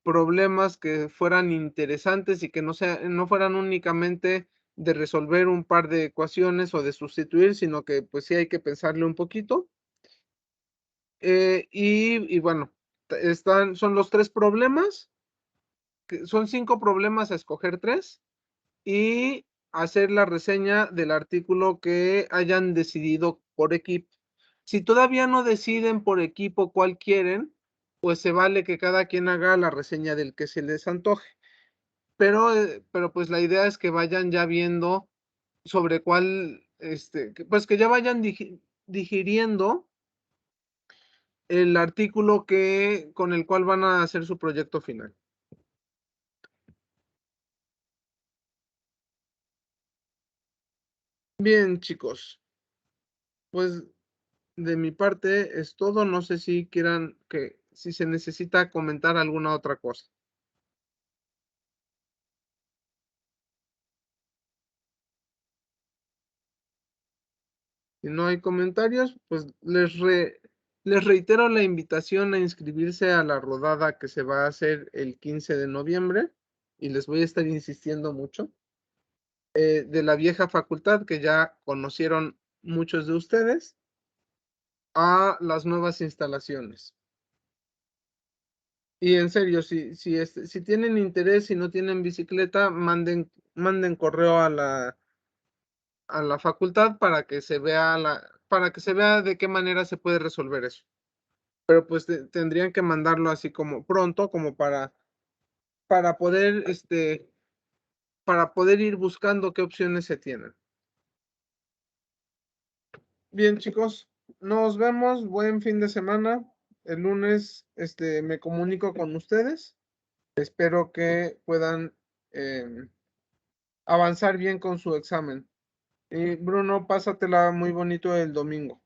A: problemas que fueran interesantes y que no fueran únicamente de resolver un par de ecuaciones o de sustituir, sino que pues sí hay que pensarle un poquito. Y bueno, son los 3 problemas son 5 problemas a escoger 3 y hacer la reseña del artículo que hayan decidido por equipo. Si todavía no deciden por equipo cuál quieren, pues se vale que cada quien haga la reseña del que se les antoje. Pero pues la idea es que vayan ya viendo sobre cuál, pues que ya vayan digiriendo el artículo con el cual van a hacer su proyecto final. Bien, chicos. Pues de mi parte es todo. No sé si quieran si se necesita comentar alguna otra cosa. Si no hay comentarios, pues les reitero la invitación a inscribirse a la rodada que se va a hacer el 15 de noviembre y les voy a estar insistiendo mucho. De la vieja facultad que ya conocieron muchos de ustedes a las nuevas instalaciones. Y en serio, si tienen interés y no tienen bicicleta, manden correo a la facultad para que se vea de qué manera se puede resolver eso. Pero pues tendrían que mandarlo así como pronto, como para poder ir buscando qué opciones se tienen. Bien, chicos, nos vemos. Buen fin de semana. El lunes me comunico con ustedes. Espero que puedan avanzar bien con su examen. Y Bruno, pásatela muy bonito el domingo.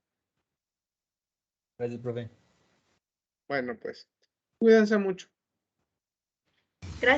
H: Gracias, profe.
A: Bueno, pues, cuídense mucho.
C: Gracias.